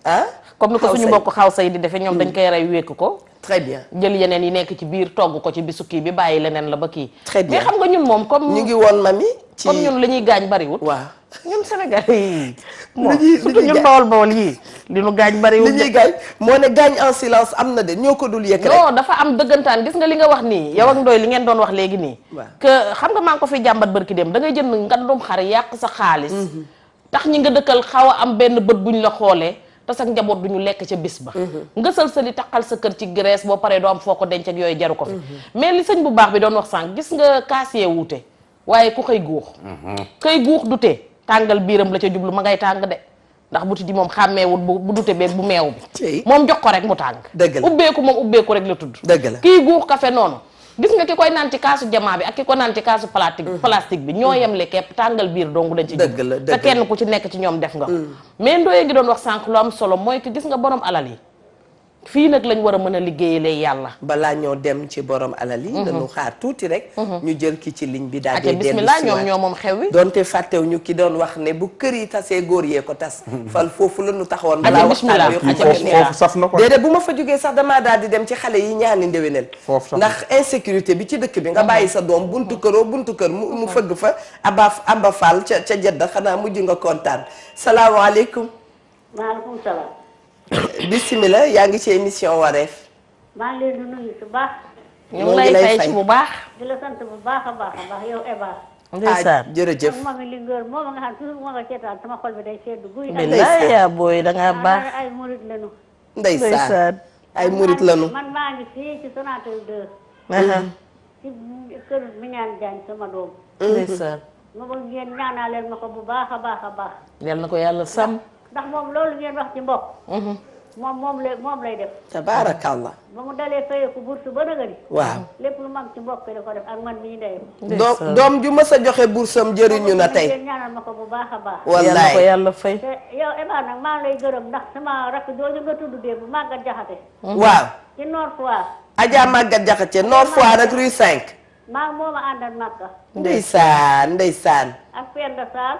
comme ni ko suñu mbokk xawsa yi di defee ñoom dañ koy rey wékk ko très bien jël yeneen yi nekk ci biir togg ko ci bisu kii bi bàyyi leneen la ba kii très bien mais xam nga ñun moom comme ñu ngi woon mami ci comme ñun li ñuy gaañ bariwut waaw ñun Sénégalais yi moom ñuy surtout ñun bawol yii li ñu gaañ bariwut li ñuy gaañ moo ne gaañ en silence am na de ñoo ko dul yëg rek non dafa am dëggantaan gis nga li nga wax nii yow ak Ndoye li ngeen doon wax léegi nii que xam nga maa ngi ko fi jàmbat barki dem da ngay jënd ngandum xar yàq sa xaalis tax ñi nga dëkkal xaw a am benn bët buñ la xoolee te sa njaboot du ñu lekk ca bis ba nga sa li taxal sa kër ci graisse boo paree doo am foo ko denc ak yooyu jaru ko fi mais li sëñ bu baax bi doon wax sànq gis nga kaas yee wuute waaye ku xëy guux xëy guux dute tàngal biiram la ca jublu ma ngay tàng de ndax buti di moom xàmmeewut bu dute beeg bu meew bi moom jox ko rek mu tàng ubbeeku moom ubbeeku rek la tudd kii guux café noonu gis nga ki koy naan ci kaasu jamaa bi ak ki ko naan ci kaasu plastique bi ñoo yem le kepp tàngal biir dong dañ ci jub te kenn ku ci nekk ci ñoom def nga mais Ndoye ngi doon wax sànq lu am solo mooy que gis nga borom alal yi fii nag lañ war a mën a liggéeyalee yàlla balaa ñoo dem ci borom alal yi dañu xaar tuuti rek ñu jël ki ci ligne bi daal di bismillah ñoom moom xew wi donte fàttew ñu ki doon wax ne bu kër yi tasee góor yee ko tas fal foofu la ñu taxawoon balaa waxtaan yu foofu saf na ko déedéet bu ma fa jógee sax damaa daal di dem ci xale yi ñaani ndéwénal ndax insécurité bi ci dëkk bi nga bàyyi sa doom buntu kër mu fëgg fa Aba Fall ca Jedda xanaa mujj nga kontaan salaamaaleykum maaleykum salaam bismillah yaa ngi ci émission wareef maa ngi leen di nuyu bu baax ñu ngi lay fay ci bu baax di la sant bu baax a baax yow Eva ndeysaan jërëjëf moom li ngër moom nga xam toujours moo nga seetaan sama xol bi day seddu guy billaay yaa booy da ngaa baax ay murit lañu ndeysaan ay murit lañu man maa ngi fii ci Sonatel 2 ci kër Mignane Diagne sama doom ndeysaan ma bëgg ngeen ñaanal leen ma ko bu baax a baax yal na ko yàlla sàmm ndax moom loolu ngeen wax ci mbokk moom lay def tabaarakallah ba mu dalee fayeeku bourse ba nëgëni waaw lépp lu mag ci mbokk la ko def ak man mii ndeyam doom ju mës a joxe bursam jëriñu na tey ngeen ñaanal ma ko bu baax a baax wallaay ko yàlla fay te yow Eva nag maa lay gërëm ndax sama rakk jooju nga tudd démb Maguette Jaxate waaw ci Nord Foire Adja Maguette Jaxate Nord Foire ak rue 5 maa moo ma àndal Makka ndeysaan ak Penda Sarr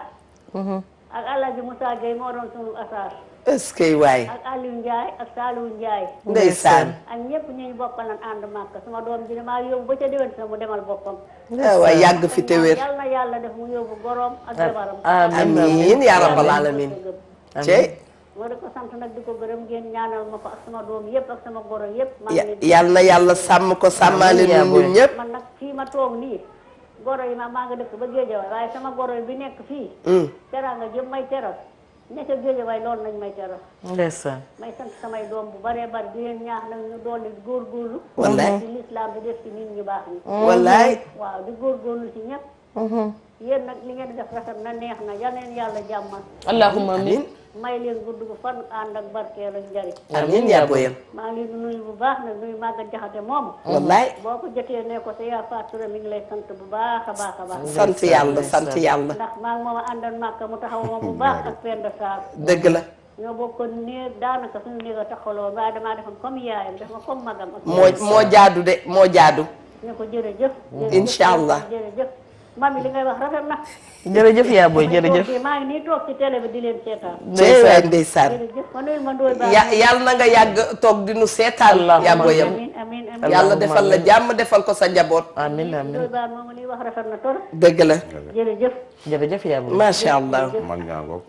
ak Alaaji Moussa Gueye moo doon sunu asaar est-ce que waay ak Aliou Ndiaye ak Saliou Ndiaye ndeysaan ak ñëpp ñu bokkal nan ànd Makka sama doom ji maa yóbbu ba ca déwén sa mu demal boppam waay yàgg fi te wér yal na yàlla def mu yóbbu goroom ak jabaram amiin yaa rabbal alamin ci moo di ko sant nag di ko gërëm ngeen ñaanal ma ko ak sama doom yëpp ak sama goro yëpp yal na yàlla sàmm ko sàmmaale ñun ñëpp man nag fii ma toog nii goro yi maa nga dëkk ba Géejawaay waaye sama goro yi bi nekk fii teraanga jëm may teral nekk Géejawaay loolu nañ may teral ndeysaan may sant samay doom bu baree bari di leen ñaax nag ñu dolli góorgóorlu wallaay ci lislaam bi def ci nit ñu baax ñi wallaay waaw di góorgóorlu ci ñëpp yéen nag li ngeen def rafet na neex na yal leen yàlla jàmmal allahumma amin may leen gudd gu fan ànd ak barkeel ak njariñ amiin yaa booyam maa ngi leen di nuyu bu baax nag nuyu Maguette Jaxate moom wallaay boo ko jotee ne ko sa yaa Fatou mi ngi lay sant bu baax a baax sant yàlla sant yàlla ndax maa ngi mooma àndal Makka mu taxaw ma bu baax ak Penda Sarr dëgg la ñoo bokkoon néeg daanaka suñu néeg a taxawloo waaye damaa defoon comme yaayam def ma comme magam ak moo jaadu de moo jaadu ne ko jërëjëf incha allah jërëjëf mami li ngay wax rafet na jërëjëf yaa booy jërëjëf maa ngi nii toog ci télé bi di leen seetaan ndeysaan jërëjëf ma nuyu ma Ndoye Ba yàlla na nga yàgg toog di nu seetaan yaa booyam amiin yàlla defal la jàmm defal ko sa njaboot amiin amiin Ndoye Ba moom li wax rafet na torop dëgg la jërëjëf yaa booy macha allah mag ñaangoog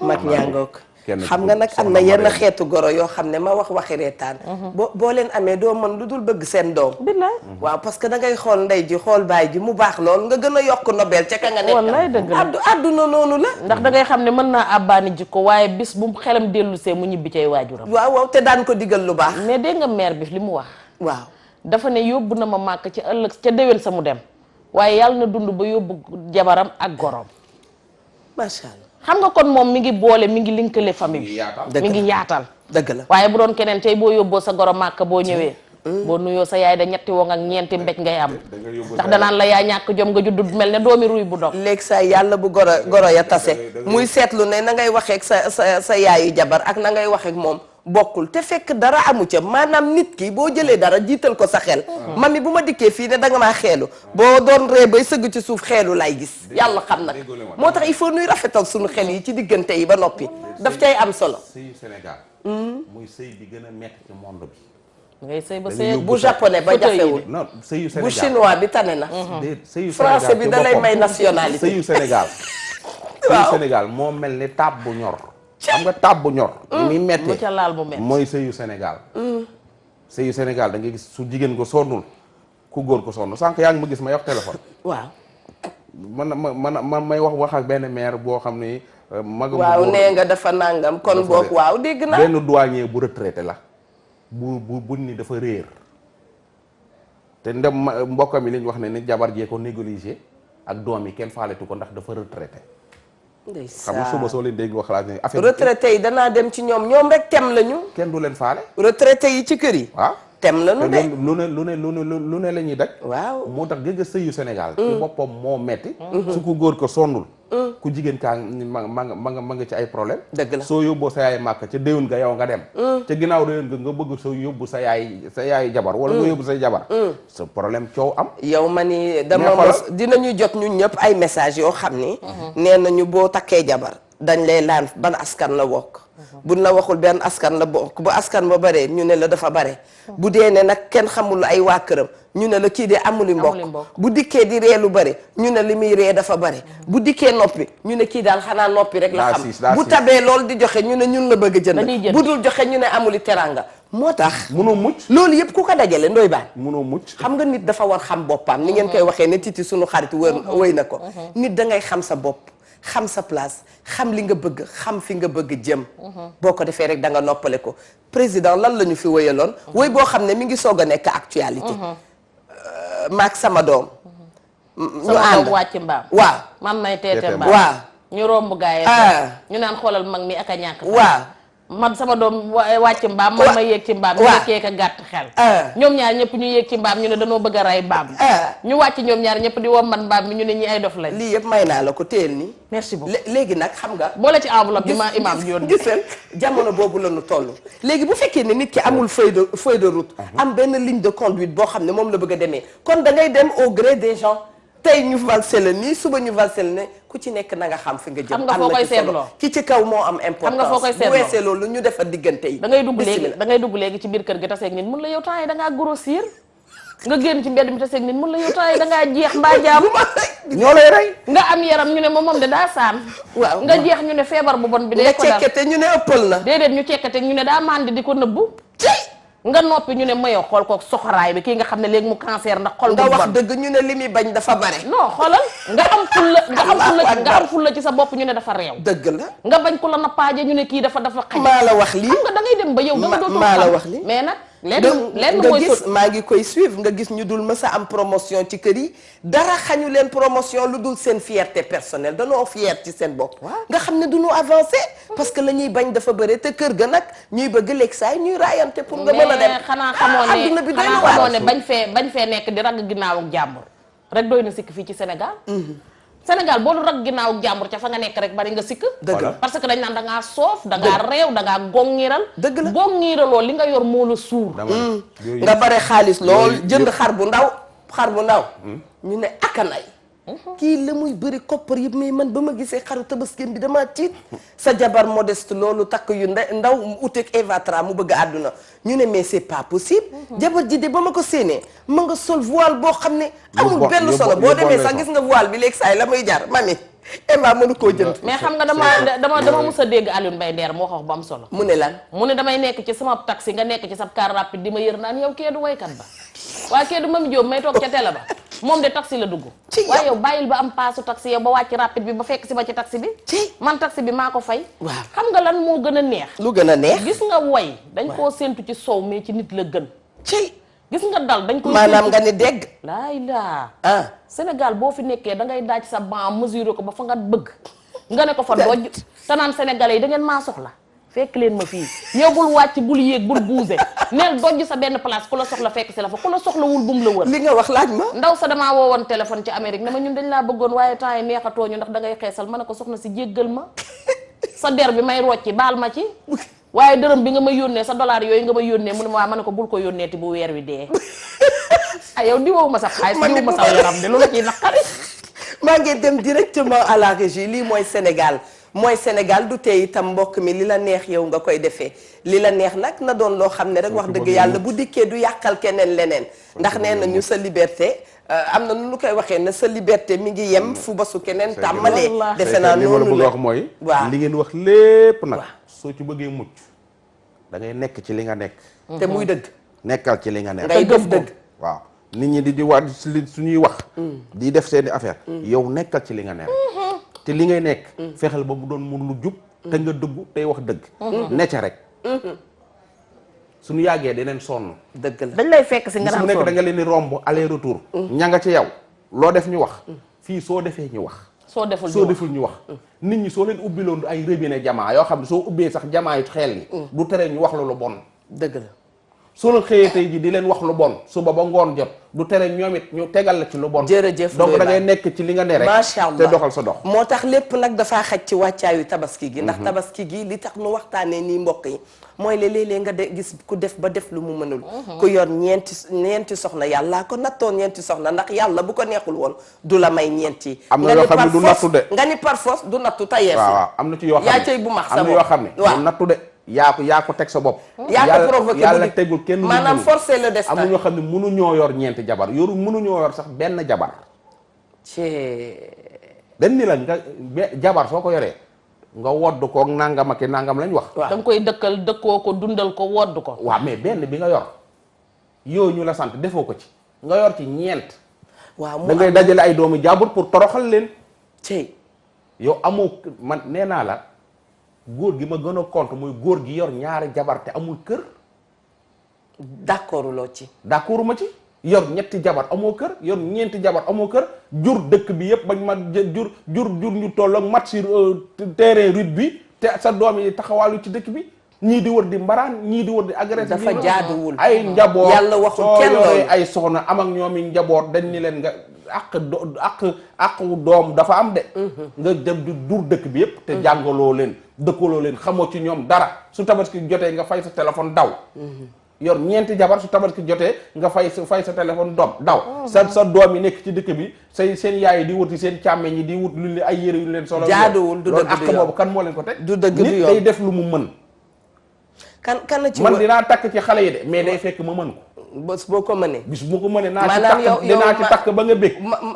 mag ñaangoog xam nga nag am na yenn xeetu goro yoo xam ne ma waxi reetaan boo leen amee doo mën lu dul bëgg seen doom waaw parce que da ngay xool ndey ji xool baay ji mu baax lool nga gën a yokk nobel ca ka nga nekk wallaay dëgg la àdduna noonu la ndax da ngay xam ne mën naa àbbaani jikko waaye bis bu xelam dellu see mu ñibbi cay waajuram waaw te daan ko digal lu baax mais dégg nga mère bi li mu wax waaw dafa ne yóbbu na ma màkk ci ëllëg ca déwén sa mu dem waaye yàlla na dund ba yóbbu jabaram ak gorom macha allah xam nga kon moom mi ngi boole mi ngi linkale famille mi ngi yaatal dëgg la waaye bu doon keneen tey boo yóbboo sa goro màkk boo ñëwee boo nuyoo sa yaay da ñetti woŋ ak ñeenti mbéj ngay am ndax danaan la yaa ñàkk jom nga judd mel ne doomi ruy bu dog léegi sa yàlla bu goro ya tase muy seetlu ne na ngay waxeek sa yaayu jabar ak na ngay waxeek moom bokkul te fekk dara amu ca maanaam nit ki boo jëlee dara jiital ko sa xel mami bu ma dikkee fii ne danga maa xeelu boo doon ree bay sëgg ci suuf xeelu lay gis yàlla xam nag moo tax il faut nuy rafetal suñu xel yi ci diggante yi ba noppi daf cay am solo sëyu Sénégal muy sëy bi gën a metti ci monde bi ngay sëy ba sëy bu japonais ba jafewul non sëyu Sénégal bu chinois bi tane na sëyu français bi da lay may nationalité sëyu Sénégal sëyu Sénégal moo mel ni taab bu ñor xam nga taab bu ñor ni muy metti ca laal bu metti mooy sëyu Sénégal sëyu Sénégal da ngay gis su jigéen ko sonnul ku góor ko sonn sànq yaa ngi ma gis may wax téléphone waaw man may wax ak benn maire boo xam ni magam waaw nee nga dafa nangam kon boog waaw dégg naa benn douanier bu retraité la bu ni dafa réer te ndem mbokkam yi li ñu wax ne ni jabar jee ko négligé ak doom yi kenn faaletu ko ndax dafa retraité xam nga suba soo leen dégg wax xalaat ne affaire retraité yi danaa dem ci ñoom rek tem lañu kenn du leen faale retraité yi ci kër yi waaw tem lañu de lu ne la ñuy daj waaw moo tax gëgg sëyu Sénégal ci boppam moo metti su ko góor ko sonnul ku jigéen kaa ma nga ci ay problème dëgg la soo yóbboo sa yaay màkk ca déwén nga yow nga dem ca ginnaaw déwén nga bëgg soo yóbbu sa yaay jabar wala nga yóbbu say jabar sa problème coow am yow ma ni dama mos dinañu jot ñun ñëpp ay message yoo xam ni nee nañu boo takkee jabar dañ lay laan ban askan la bokk buñ la waxul benn askan la bokk bu askan ba bare ñu ne la dafa bare bu dee ne nag kenn xamul ay waa këram ñu ne la kii de amuli mbokk bu dikkee di ree lu bare ñu ne li muy ree dafa bare bu dikkee noppi ñu ne kii daal xanaa noppi rek la xam bu tabee lool di joxe ñu ne ñun la bëgg a jënd bu dul joxe ñu ne amuli teranga moo tax munoo mucc loolu yëpp ku ko dajale ndoy baan munoo mucc xam nga nit dafa war xam boppam ni ngeen koy waxee ne titi suñu xarit wëy na ko nit da ngay xam sa bopp xam sa place xam li nga bëgg xam fi nga bëgg jëm boo ko defee rek da nga noppale ko président lan la ñu fi wëyaloon wëy boo xam ne mi ngi soog a nekk actualité maak sama doom ñu ànd wàcc mbaam waaw man may teete mbaam waaw ñu romb gaay ñu naan xoolal mag mi ak a ñàkk waaw man sama doom wàcc mbaam man ma yéeg ci mbaam ñu nekkee ka gàtt xel ñoom ñaar ñëpp ñu yéeg ci mbaam ñu ne dañoo bëgg a rey mbaam ñu wàcc ñoom ñaar ñëpp di wommat mbaam mi ñu ne ñi ay dof lañ lii yëpp may naa la ko téel nii merci beaucoup léegi nag xam nga boole ci enveloppe bi ma imam yoon gisal jamono boobu la ñu toll léegi bu fekkee ne nit ki amul feuille de route am benn ligne de conduite boo xam ne moom la bëgg a demee kon da ngay dem au gré des gens tey ñu valse la nii suba ñu valse la ne ku ci nekk na nga xam fi nga jëm xam nga foo koy seetloo ki ci kaw moo am importance xam nga foo koy seetloo bu weesee loolu ñu defar diggante yi da ngay dugg léegi ci biir kër gi taseeg nit mun la yow temps yi da ngaa grossir nga génn ci mbedd mi taseeg nit mun la yow temps yi da ngaa jeex mbaa jaam ñoo lay rey nga am yaram ñu ne moom de daa saan waaw nga jeex ñu ne feebar bu bon bi nga cekkete ñu ne ëppal na déedéet ñu cekkete ñu ne daa màndi di ko nëbbu nga noppi ñu ne mayoo xool ko soxoraay bi kii nga xam ne léegi mu cancer ndax xol nga wax dëgg ñu ne li muy bañ dafa bare non xoolal nga am fulla ci sa bopp ñu ne dafa réew dëgg la nga bañ ko la nappaaje ñu ne kii dafa xaj maa la wax lii xam nga da ngay dem ba yow danga dootul maa la wax lii mais nag lenn nga mooy gis maa ngi koy suivre nga gis ñu dul mës a am promotion ci kër yi dara xañu leen promotion lu dul seen fierté personnelle danoo fier ci seen bopp nga xam ne duñu avancé parce que la ñuy bañ dafa bëre te kër ga nag ñuy bëgg léegi saay ñuy raayante pour nga mën a dem xanaa xamoo ne bañ fee nekk di ragg ginnaaw ak jàmbur rek doy na sikk fii ci Sénégal Sénégal boo du rag ginnaaw ak jàmbur ca fa nga nekk rek bari nga sikk dëgg la parce que dañ naan da ngaa soof da ngaa réew da ngaa gongiral dëgg la gongiraloo li nga yor moo la suur nga bare xaalis lool jënd xar bu ndaw ñu ne akanay kii la muy bëri koppar yëpp mais man ba ma gisee xaru tabaskeem bi dama tiit sa jabar modeste loolu takk yu ndaw uteeg Eva Tra mu bëgg àdduna ñu ne mais c'est pas possible jabar ji de ba ma ko séenee ma nga sol voile boo xam ne amul benn solo boo demee sax gis nga voile bi léegi saay la muy jar mami Emma mënu koo jënd mais xam nga dama mës a dégg Alioune Mbaye Nder moo wax ba am solo mu ne lan mu ne damay nekk ci sama taxi nga nekk ci sa car rapide di ma yër naan yow kee du waykat ba waaye kee du Mami Diop may toog ca télé ba moom de taxi la dugg waaye yow bàyyil ba am paasu taxi yow ba wàcc rapide bi ba fekk si ba ci taxi bi man taxi bi maa ko fay waaw xam nga lan moo gën a neex lu gën a neex gis nga way dañ koo séentu ci sow mais ci nit la gën gis nga dal dañ koy maanaam nga ni dégg laay laa Sénégal boo fi nekkee da ngay daaj sa ban mesurer ko ba fa nga bëgg nga ne ko fa doj te naan sénégalais yi da ngeen maa soxla fekk leen ma fii yow bul wàcc bul yéeg bul buuse neel doj sa benn place ku la soxla fekk si la fa ku la soxlawul bum la wër li nga wax laaj ma ndaw sa damaa woowoon téléphone ci Amérique ne ma ñun dañ laa bëggoon waaye temps yi neexatoo ñu ndax da ngay xeesal ma ne ko soxna si jéggal ma sa der bi may rocci baal ma ci waaye dërëm bi nga may yónnee sa dollar yooyu nga may yónnee mu ne ma ne ko bul ko yónneeti bu weer wi dee ay yow diwoo ma sa xaalis diwoo ma sa yaram de lu la ciy naqari maa ngi dem directement à la régie lii mooy Sénégal du tey itam mbokk mi li la neex yow nga koy defee li la neex nag na doon loo xam ne rek wax dëgg yàlla bu dikkee du yàqal keneen leneen ndax nee na ñu sa liberté am na nu koy waxee ne sa liberté mi ngi yem fu ba su keneen tàmmalee defe naa noonu la wax mooy waaw li ngeen wax lépp nag soo ci bëggee mucc da ngay nekk ci li nga nekk te muy dëgg nekkal ci li nga nekk ngay def dëgg waaw nit ñi di wax suñuy wax di def seeni affaire yow nekkal ci li nga nekk te li ngay nekk fexeel ba mu doon mun lu jub te nga dëggu tey wax dëgg necca rek suñu yàggee dineen sonn dëgg la dañ lay fekk si nga su naan nekk sonn da nga leen di romb aller retour ña nga ci yow loo def ñu wax fii soo defee ñu wax soo deful soo deful ñu wax nit ñi soo leen ubbiloon ay robinet jamaa yoo xam ne soo ubbee sax jamaa yu xeel yi du tere ñu wax la lu bon dëgg la soo leen xëyee tey ji di leen wax lu bon suba ba ngoon jot du tere ñoom it ñu tegal la ci lu bon jërëjëf donc da ngay nekk ci li nga ne rek macha allah te doxal sa dox moo tax lépp nag dafaa xaj ci wàccaayu tabaski gi ndax tabaski gi li tax nu waxtaanee nii mbokk yi mooy léeg-léeg nga gis ku def ba def lu mu mënul ku yor ñeenti soxna yàlla ko nattoo ñeenti soxna ndax yàlla bu ko neexul woon du la may ñeenti am na yoo xam ne du nattu de nga ni par force du nattu tayeef waaw am na ci yoo xam ne yaa cay bu max sa am na yoo xam ne du nattu de yaa ko teg sa bopp yaa ko provoqué yàlla tegul kenn maanaam forcer le destin am na ñoo xam ne mënuñoo yor ñeenti jabar mënuñoo yor sax benn jabar dañ ni la nga jabar soo ko yoree nga wodd ko nangam ak nangam lañ wax da nga koy dëkkal dëkkoo ko dundal ko wodd ko waaw mais benn bi nga yor yooyu ñu la sant defoo ko ci nga yor ci ñeent waaw da ngay dajale ay doomu jàmbur pour toroxal leen ci yow amoo man nee naa la góor gi ma gën a compte mooy góor gi yor ñaari jabar te amul kër d'accord loo ci d'accord ma ci yor ñetti jabar amoo kër yor ñeenti jabar amoo kër jur dëkk bi yëpp bañ ma jur ñu toll ak match sur terrain rugby te sa doom yi taxawaalu ci dëkk bi ñii di wër di mbaraan ñii di wër di agressé dafa jaaduwul ay njaboot yàlla waxul kenn soo yoree loolu ay soxna am ak ñoom i njaboot dañ ni leen nga àq doom dafa am de nga dem di dur dëkk bi yëpp te jàngaloo leen dëkkaloo leen xamoo ci ñoom dara su tabaski jotee nga fay sa téléphone daw yor ñeenti jabar su tabaski jotee nga fay sa téléphone daw sa doom yi nekk ci dëkk bi seen yaay yi di wuti seen càmmeñ yi di wut lu ay yére yu leen solo jaaduwul du dëgg loolu àq boobu kan moo leen ko teg du dëgg du nit yoon day def lu mu mën kan ci man dinaa takk ci xale yi de mais day fekk ma mën ko bés boo ko mënee bis bu ko mënee naa ci maanaam takk dinaa ci takk ba nga bég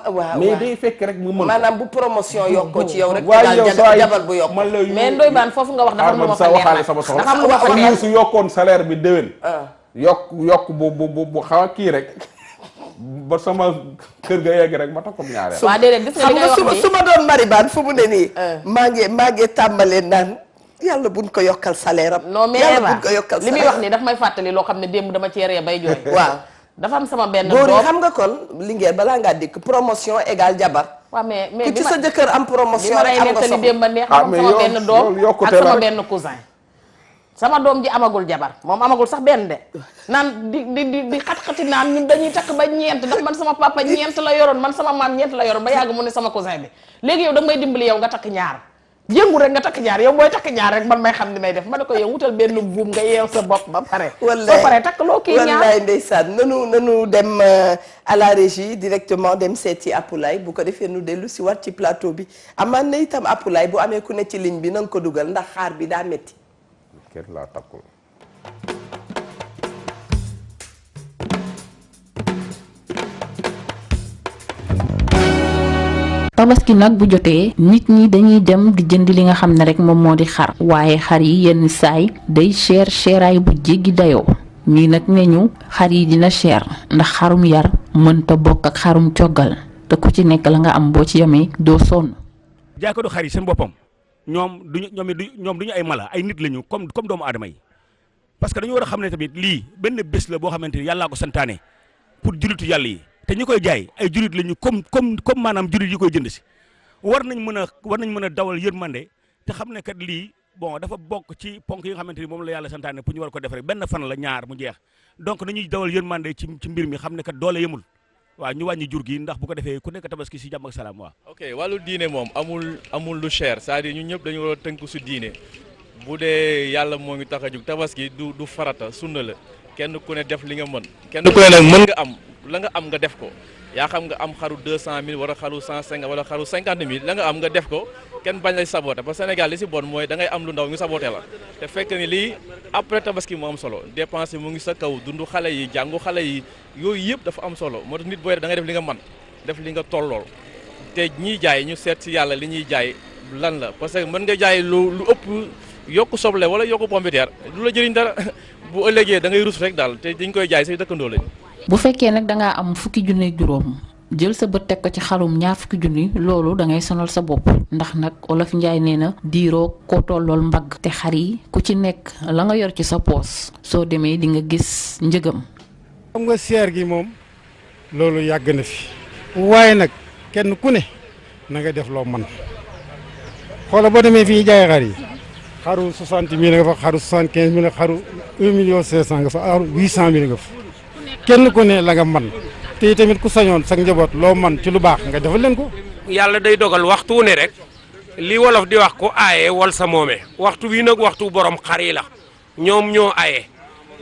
waaw mais day fekk rek mu mën maanaam bu promotion yokkoo ci yow rek waaye yow saa jabar bu yokk man la mais Ndoye Bane foofu nga wax dafa am lu ma fa waxaale neex sama soxla dafa am lu ma fa kon neex su yokkoon salaire bi déwén yokk bu xaw a kii rek ba sama kër ga yegg rek ma takkoon ñaareel waaw déedéet gis nga li ngay wax nii su ma doon mari baan fu mu ne nii maa ngi tàmbalee naan yàlla buñ ko yokkal salaire am non mais yàlla Eva buñ ko yokkal li muy wax nii daf may fàttali loo xam ne démb dama cee ree bay jooy waaw dafa am sama benn góor yi doom xam nga kon Linguère balaa ngaa dikk promotion égale jabar waaw mais ku ci sa jëkkër am bi promotion ma rek lay am nga nettali soxla démb ba neex Ah, moom mais sama yow- benn doom loolu yokkute ak la sama rek. benn cousin sama doom ji amagul jabar moom amagul sax benn de naan di xat-xati naan ñun dañuy takk ba ñeent ndax man sama papa ñeent la yoroon man sama maam ñeent la yoroon ba yàgg mu ne sama cousin bi léegi yow da nga may dimbali yow nga takk ñaar jëngu rek nga takk ñaar yow booy takk ñaar rek man may xam ni may def ma ne ko yow wutal benn buum nga yeew sa bopp ba pare soo paree takk loo kii ñaar wallaay ndeysaan nanu dem à la régie directement dem seeti Apulaay bu ko defee nu dellu si waat ci plateau bi amaan na itam Apulaay bu amee ku ne ci ligne bi na nga ko dugal ndax xaar bi daa métti kër laa takkul tabaski nag bu jotee nit ñi dañuy dem di jënd li nga xam ne rek moom moo di xar waaye xar yi yenn saay day cher bu jéggi dayoo ñii nag ne ñu xar yi dina cher ndax xarum yar mënta bokk ak xarum coggal te ku ci nekk la nga am boo ci yemee doo sonn. jaaykatu xar yi seen boppam ñoom duñu ay mala ay nit lañu comme doomu aadama yi parce que dañu war a xam ne tamit lii benn bés la boo xamante ni yàllaa ko santaane pour jullitu yàlla yi te ñi koy jaay ay jullit lañu comme maanaam jullit yi koy jënd si war nañ mën a dawal yërmande te xam ne kat lii bon dafa bokk ci ponk yi nga xamante ni moom la yàlla santaane pour ñu war ko def rek benn fan la ñaar mu jeex donc nañuy dawal yërmande ci mbir mi xam ne kat doole yemul waaw ñu wàññi jur gi ndax bu ko defee ku nekk tabaski si jàmm ak salaam waaw. ok wàllu diine moom amul lu cher c'est-à-dire ñun ñëpp dañu war a tënku su diine bu dee yàlla moo ngi tax a jug tabaski du farata sunna la kenn ku ne def li nga mën kenn ku ne nag mën nga am la nga am nga def ko yaa xam nga am xaru 200 000 wala xaru 150 wala xaru 50 000 la nga am nga def ko kenn bañ lay saboté parce que Sénégal li si bon mooy da ngay am lu ndaw ñu saboté la te fekk ni lii après tabaski mu am solo dépense mu ngi sa kaw dundu xale yi jàngu xale yi yooyu yëpp dafa am solo moo tax nit booy da ngay def li nga mën def li nga tollool te ñiy jaay ñu seet si yàlla li ñuy jaay lan la parce que mën nga jaay lu ëpp yokku soble wala yokku pomme de terre du la jëriñ dara bu ëllëgee da ngay rus rek daal te dañ koy jaay say dëkkandoo lañ. bu fekkee nag dangaa am fukki junni juróom jël sa bët teg ko ci xarum ñaar fukki junni loolu da ngay sonal sa bopp ndax nag olof Njaay nee na diiroo ko tollool mbagg te xar yi ku ci nekk la nga yor ci sa poos soo demee di nga gis njëgam. xam nga seer gi moom loolu yàgg na fi waaye nag kenn ku ne na nga def loo man xoola boo demee fii jaay xar yi xaru 60 000 nga fa xaru 75 000 xaru 1,5 million nga fa xaru 800 000 nga fa kenn ku ne la nga man te tamit ku sañoon sax njaboot loo man ci lu baax nga defal leen ko. yàlla day dogal waxtu wu ne rek li wolof di wax ko aaye wal sa moome waxtu bii nag waxtu borom xar yi la ñoom ñoo aaye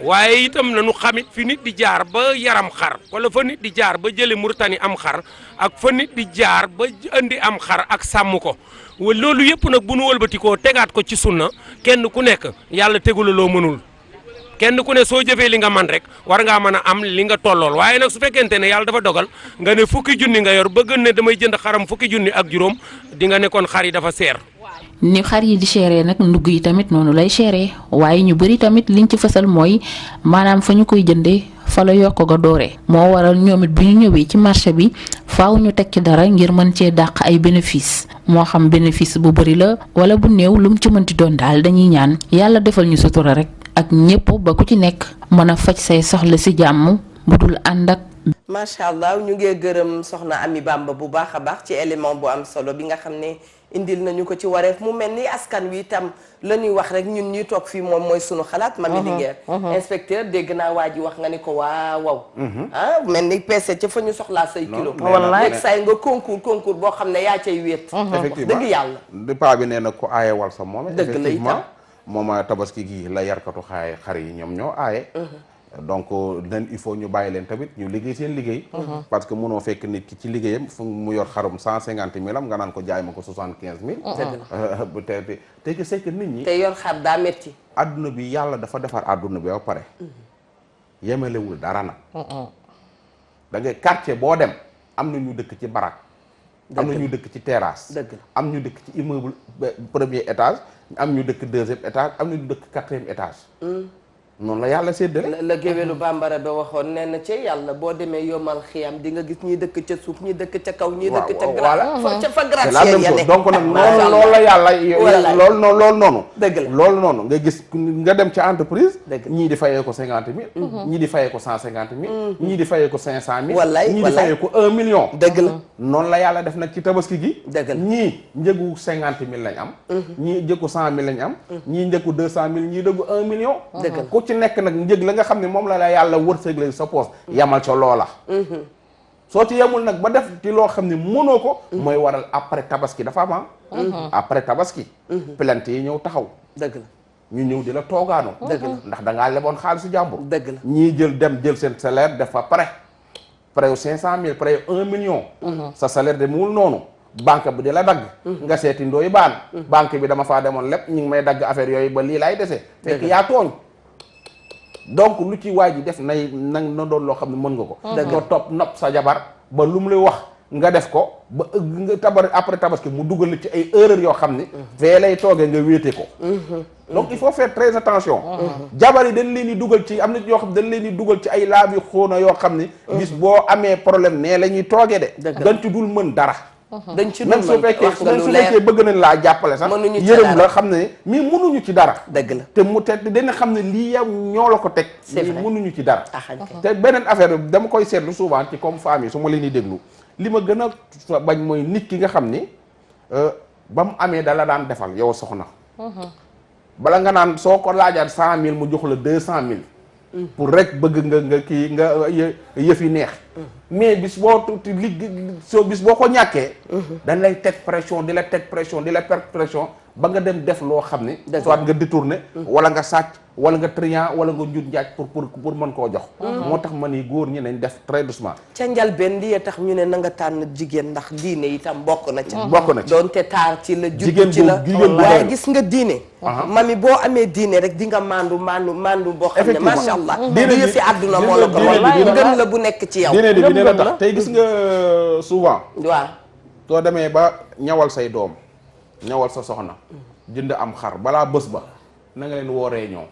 waaye itam nañu xamit fi nit di jaar ba yaram xar wala fa nit di jaar ba jële Mauritanie am xar ak fa nit di jaar ba indi am xar ak sàmm ko loolu yëpp nag bu nu wëlbatikoo tegaat ko ci sunna kenn ku nekk yàlla tegula loo mënul kenn ku ne soo jëfee li nga man rek war ngaa mën a am li nga tollool waaye nag su fekkente ne yàlla dafa dogal nga ne fukki junni nga yor bëgg ne damay jënd xaram fukki junni ak juróom di nga nekkoon xar yi dafa seer. ni xar yi di seeree nag ndugg yi tamit noonu lay seeree waaye ñu bëri tamit liñ ci fësal mooy maanaam fa ñu koy jëndee fa la yokk ga dooree moo waral ñoom it bu ñu ñëwee ci marché bi faaw ñu teg ci dara ngir mën cee dàq ay bénéfice moo xam bénéfice bu bëri la wala bu néew lu mu ci mënti doon daal dañuy ñaan yàlla defal ñu sutura rek ak ñëpp ba ku ci nekk mën a faj say soxla si jàmm bu dul ànd ak. macha allah ñu ngi gërëm soxna Ami Bamba bu baax a baax ci élément bu am solo bi nga xam ne indil nañu ko ci wareef mu mel ni askan wi itam la ñuy wax rek ñun ñuy toog fii moom mooy sunu xalaat. Mami Linguère inspecteur dégg naa waa ji wax nga ni ko waaw. mel ni peese ca fa ñu soxlaa say kilo. wallaay léegi say nga concours boo xam ne yaa cay wéet. effectivement dëgg yàlla. paa bi nee na ko aaye wal sa moome. dëgg la itam moom tabaski gi la yarkatu xar yi ñoom ñoo aaye. donc nen il faut ñu bàyyi leen tamit ñu liggéey seen liggéey. parce que mënoo fekk nit ki ci liggéeyam fu mu yor xarum 150 000 am nga naan ko jaay ma ko 75 000. te que c'est que nit ñi. te yor xar daa metti. adduna bi yàlla dafa defar adduna bi ba pare. yemalewul dara nag. da ngay quartier boo dem am na ñu dëkk ci barak. am na ñu dëkk ci terrasse. am ñu dëkk ci immeuble premier étage am ñu dëkk deuxième étage am na ñu dëkk quatrième étage. noonu la yàlla séddale. la géwélu bambara ba waxoon nee na ci yàlla boo demee yomal xiyam di nga gis ñi dëkk ca suuf ñi dëkk ca kaw ñi dëkk ca fa gratte-ciel ya ne donc nag loolu la yàlla loolu noonu dëgg la loolu noonu nga gis nga dem ca entreprise ñii di fayee ko 50 000 ñii di fayee ko 150 000 ñii di fayee ko 500 000 wallaay ñii di fayee ko 1 million dëgg la noonu la yàlla def nag ci tabaski gi dëgg la ñii njëgu 50 000 lañ am ñii njëgu 100 000 lañ am ñii njëgu 200 000 ñii njëgu 1 million dëgg la ku ci nekk nag njëg la nga xam ne moom la yàlla wërsëgal sa poos yamal ca loola soo ci yemul nag ba def ci loo xam ne mënoo ko mooy waral après tabaski dafa am après tabaski plainte yi ñëw taxaw dëgg la ñu ñëw di la toogaanoo dëgg la ndax da ngaa leboon xaalisu jàmbur dëgg la ñii jël seen salaire def fa prêt yu 500 000 prêt yu 1 million sa salaire de muul noonu banque bi di la dagg nga seeti ndooy baan banque bi dama faa demoon lépp ñu ngi may dagg affaire yooyu ba lii laay dese fekk yaa tooñ donc lu ci waay ji def na doon loo xam ne mën nga ko nga topp nopp sa jabar ba lu mu lay wax nga def ko ba nga après tabaski mu dugal la ci ay erreur yoo xam ne fee lay toogee nga wéete ko donc il faut faire très attention jabar yi dañ leen di dugal ci am na yoo xam dañ leen di dugal ci ay laabi xóona yoo xam ne bis boo amee problème nee la ñuy toogee de dañ ci dul mën dara dañ ci même su fekkee bëgg nañ laa jàppale sax yërëm la xam ne mais mënuñu ci dara dëgg la te mu te dana xam ne lii yow ñoo la ko teg mais mënuñu ci dara te beneen affaire bi dama koy seetlu souvent ci comme famille su ma leen di déglu li ma gën a bañ mooy nit ki nga xam ni ba mu amee dala daan defal yow soxna bala nga naan soo ko laajaat 100 000 mu jox la 200 000 pour rek bëgg nga kii nga yëf yi neex mais bis boo bis boo ko ñàkkee dañ lay teg pression di la teg pression di la perte pression ba nga dem def loo xam ne soit nga détourné wala nga sàcc wala nga triant wala nga njut njaaj pour mën koo jox moo tax ma ni góor ñi nañ def très doucement ca njëlbéen li tax ñu ne na nga tànn jigéen ndax diine itam bokk na ci doonte taar ci la jub ci la waaye gis nga diine mami boo amee diine rek di nga mandu boo xam ne macha allah diine yëfi àdduna moo la ko gëm la bu nekk ci yow diine bi la tax tey gis nga souvent waaw soo demee ba ñawal say doom ñawal sa soxna jënd am xar balaa bés ba na nga leen wooree ñëw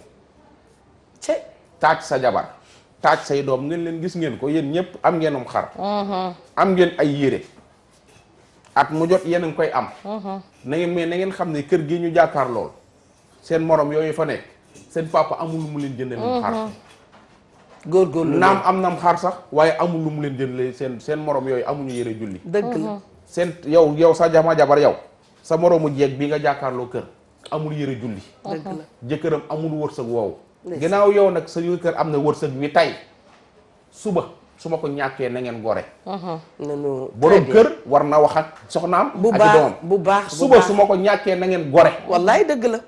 taaj sa jabar taaj say doom ngeen leen gis ngeen ko yéen ñëpp am ngeenum xar am ngeen ay yére at mu jot yéen a ngi koy am na ngeen mais na ngeen xam ne kër gi ñu jàkkaar lool seen morom yooyu fa nekk seen papa amul lu mu leen jëndee leen xar góorgóorlu naam am nam xar sax waaye amul lu mu leen jëndee seen morom yooyu amuñu yére julli dëgg la seen yow sa jabar yow sa moroomu jeeg bi nga jàkkaarloo kër amul yére julli dëgg la jëkkëram amul wërsëg woowu ginnaaw yow nag sa kër am na wërsëg wi tey suba su ma ko ñàkkee na ngeen gore borom kër war na wax ak soxnaam bu ak baax doomam bu baax suba su ma ko ñàkkee na ngeen gore wallaay dëgg la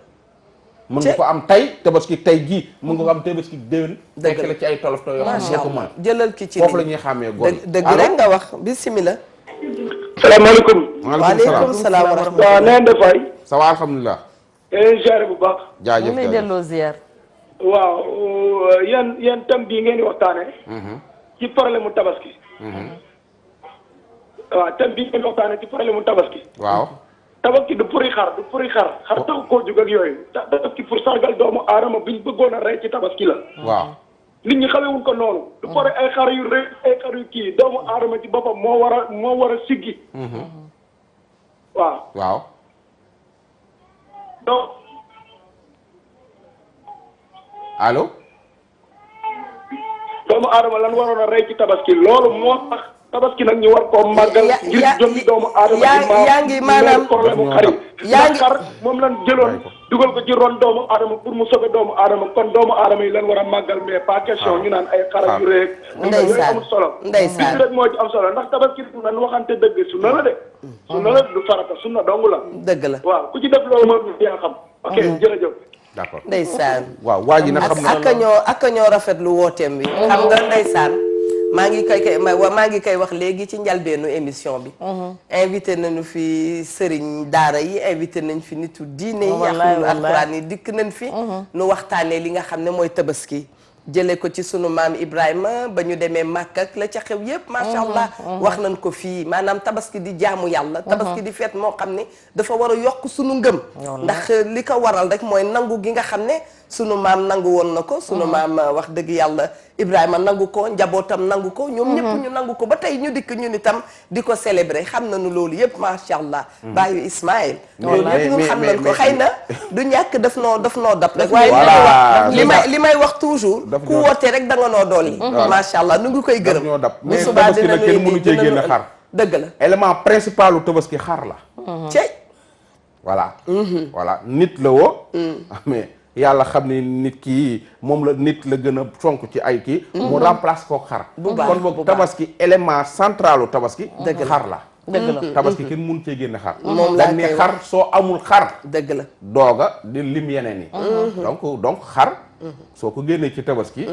mën nga ko am tey tabaski tey jii mën nga ko am tabaski déwén fekk la ci ay tolof to yoo xam ne ko mën jëlal ki ci foofu la ñuy xàmmee gore dëgg rek nga wax bismillah salaamaaleykum waaleykum salaam wa rahmatulah waaw neen dafay ça va alhamdulilah ziare bu baax jaajëf lay delloo ziar waaw yéen thème bii ngeen di waxtaane ci problème mu tabaski waaw thème bii ngeen di waxtaane ci problème mu tabaski waaw tabaski du puri xar xar tax koo jug ak yooyu tabaski pour sargal doomu aadama biñ bëggoon a rey ci tabaski la waaw nit ñi xamewuñ ko noonu du pare ay xar yu rëy ay xar yu kii doomu aadama ci boppam moo war a siggi waaw donc allo doomu aadama lan waroon a rey ci tabaski loolu moo tax tabaski nag ñu war koo màggal ngir jëmmi doomu aadama yaa ngi maanaam problème mu xar yi xar moom lan jëloon dugal ko ci ron doomu aadama pour mu sobe doomu aadama kon doomu aadama yi lan war a màggal mais pas question ñu naan ay xara yu rek yooyu amul solo bis rek moo ci am solo ndax tabaski nan waxante dëgg sunna la de sunna la du farata sunna dong la dëgg la waaw ku ci def loolu moom yaa xam ok jërëjëf d'accord ndeysaan waaw waa ji nag xam na ak ñoo rafetlu wooteem bi xam nga ndeysaan maa ngi koy wax léegi ci njalbeenu émission bi invité nañu fi sëriñ daara yi invité nañ fi nitu diine yi yaxlu alquran yi dikk nañ fi nu waxtaanee li nga xam ne mooy tabaski jële ko ci sunu maam Ibrahima ba ñu demee Màkka ak la ca xew yépp macha allah wax nañ ko fii maanaam tabaski di jaamu yàlla tabaski di feet moo xam ne dafa war a yokk sunu ngëm ndax li ko waral rek mooy nangu gi nga xam ne sunu maam nangu woon na ko sunu maam wax dëgg yàlla Ibrahima nangu ko njabootam nangu ko ñoom ñëpp ñu nangu ko ba tey ñu dikk ñun itam di ko célébrer xam nañu loolu yëpp macha allah baayu Ismaël loolu yëpp ñun xam nañ ko xëy na du ñàkk daf noo dab rek waaye li may wax toujours ku woote rek da nga noo dolli macha allah nu ngi koy gërëm ñoo dab mais tabaski nag kenn mënu cee génne xar dëgg la élément principal u tabaski xar la cey voilà nit la woo mais yàlla xam ne nit kii moom la nit la gën a fonk ci ay kii mu remplace ko xar kon boog tabaski élément centralu tabaski xar la dëgg la tabaski kenn mun cee génne xar moom dañ ne xar soo amul xar dëgg la dooga di lim yeneen yi donc xar soo ko génnee ci tabaski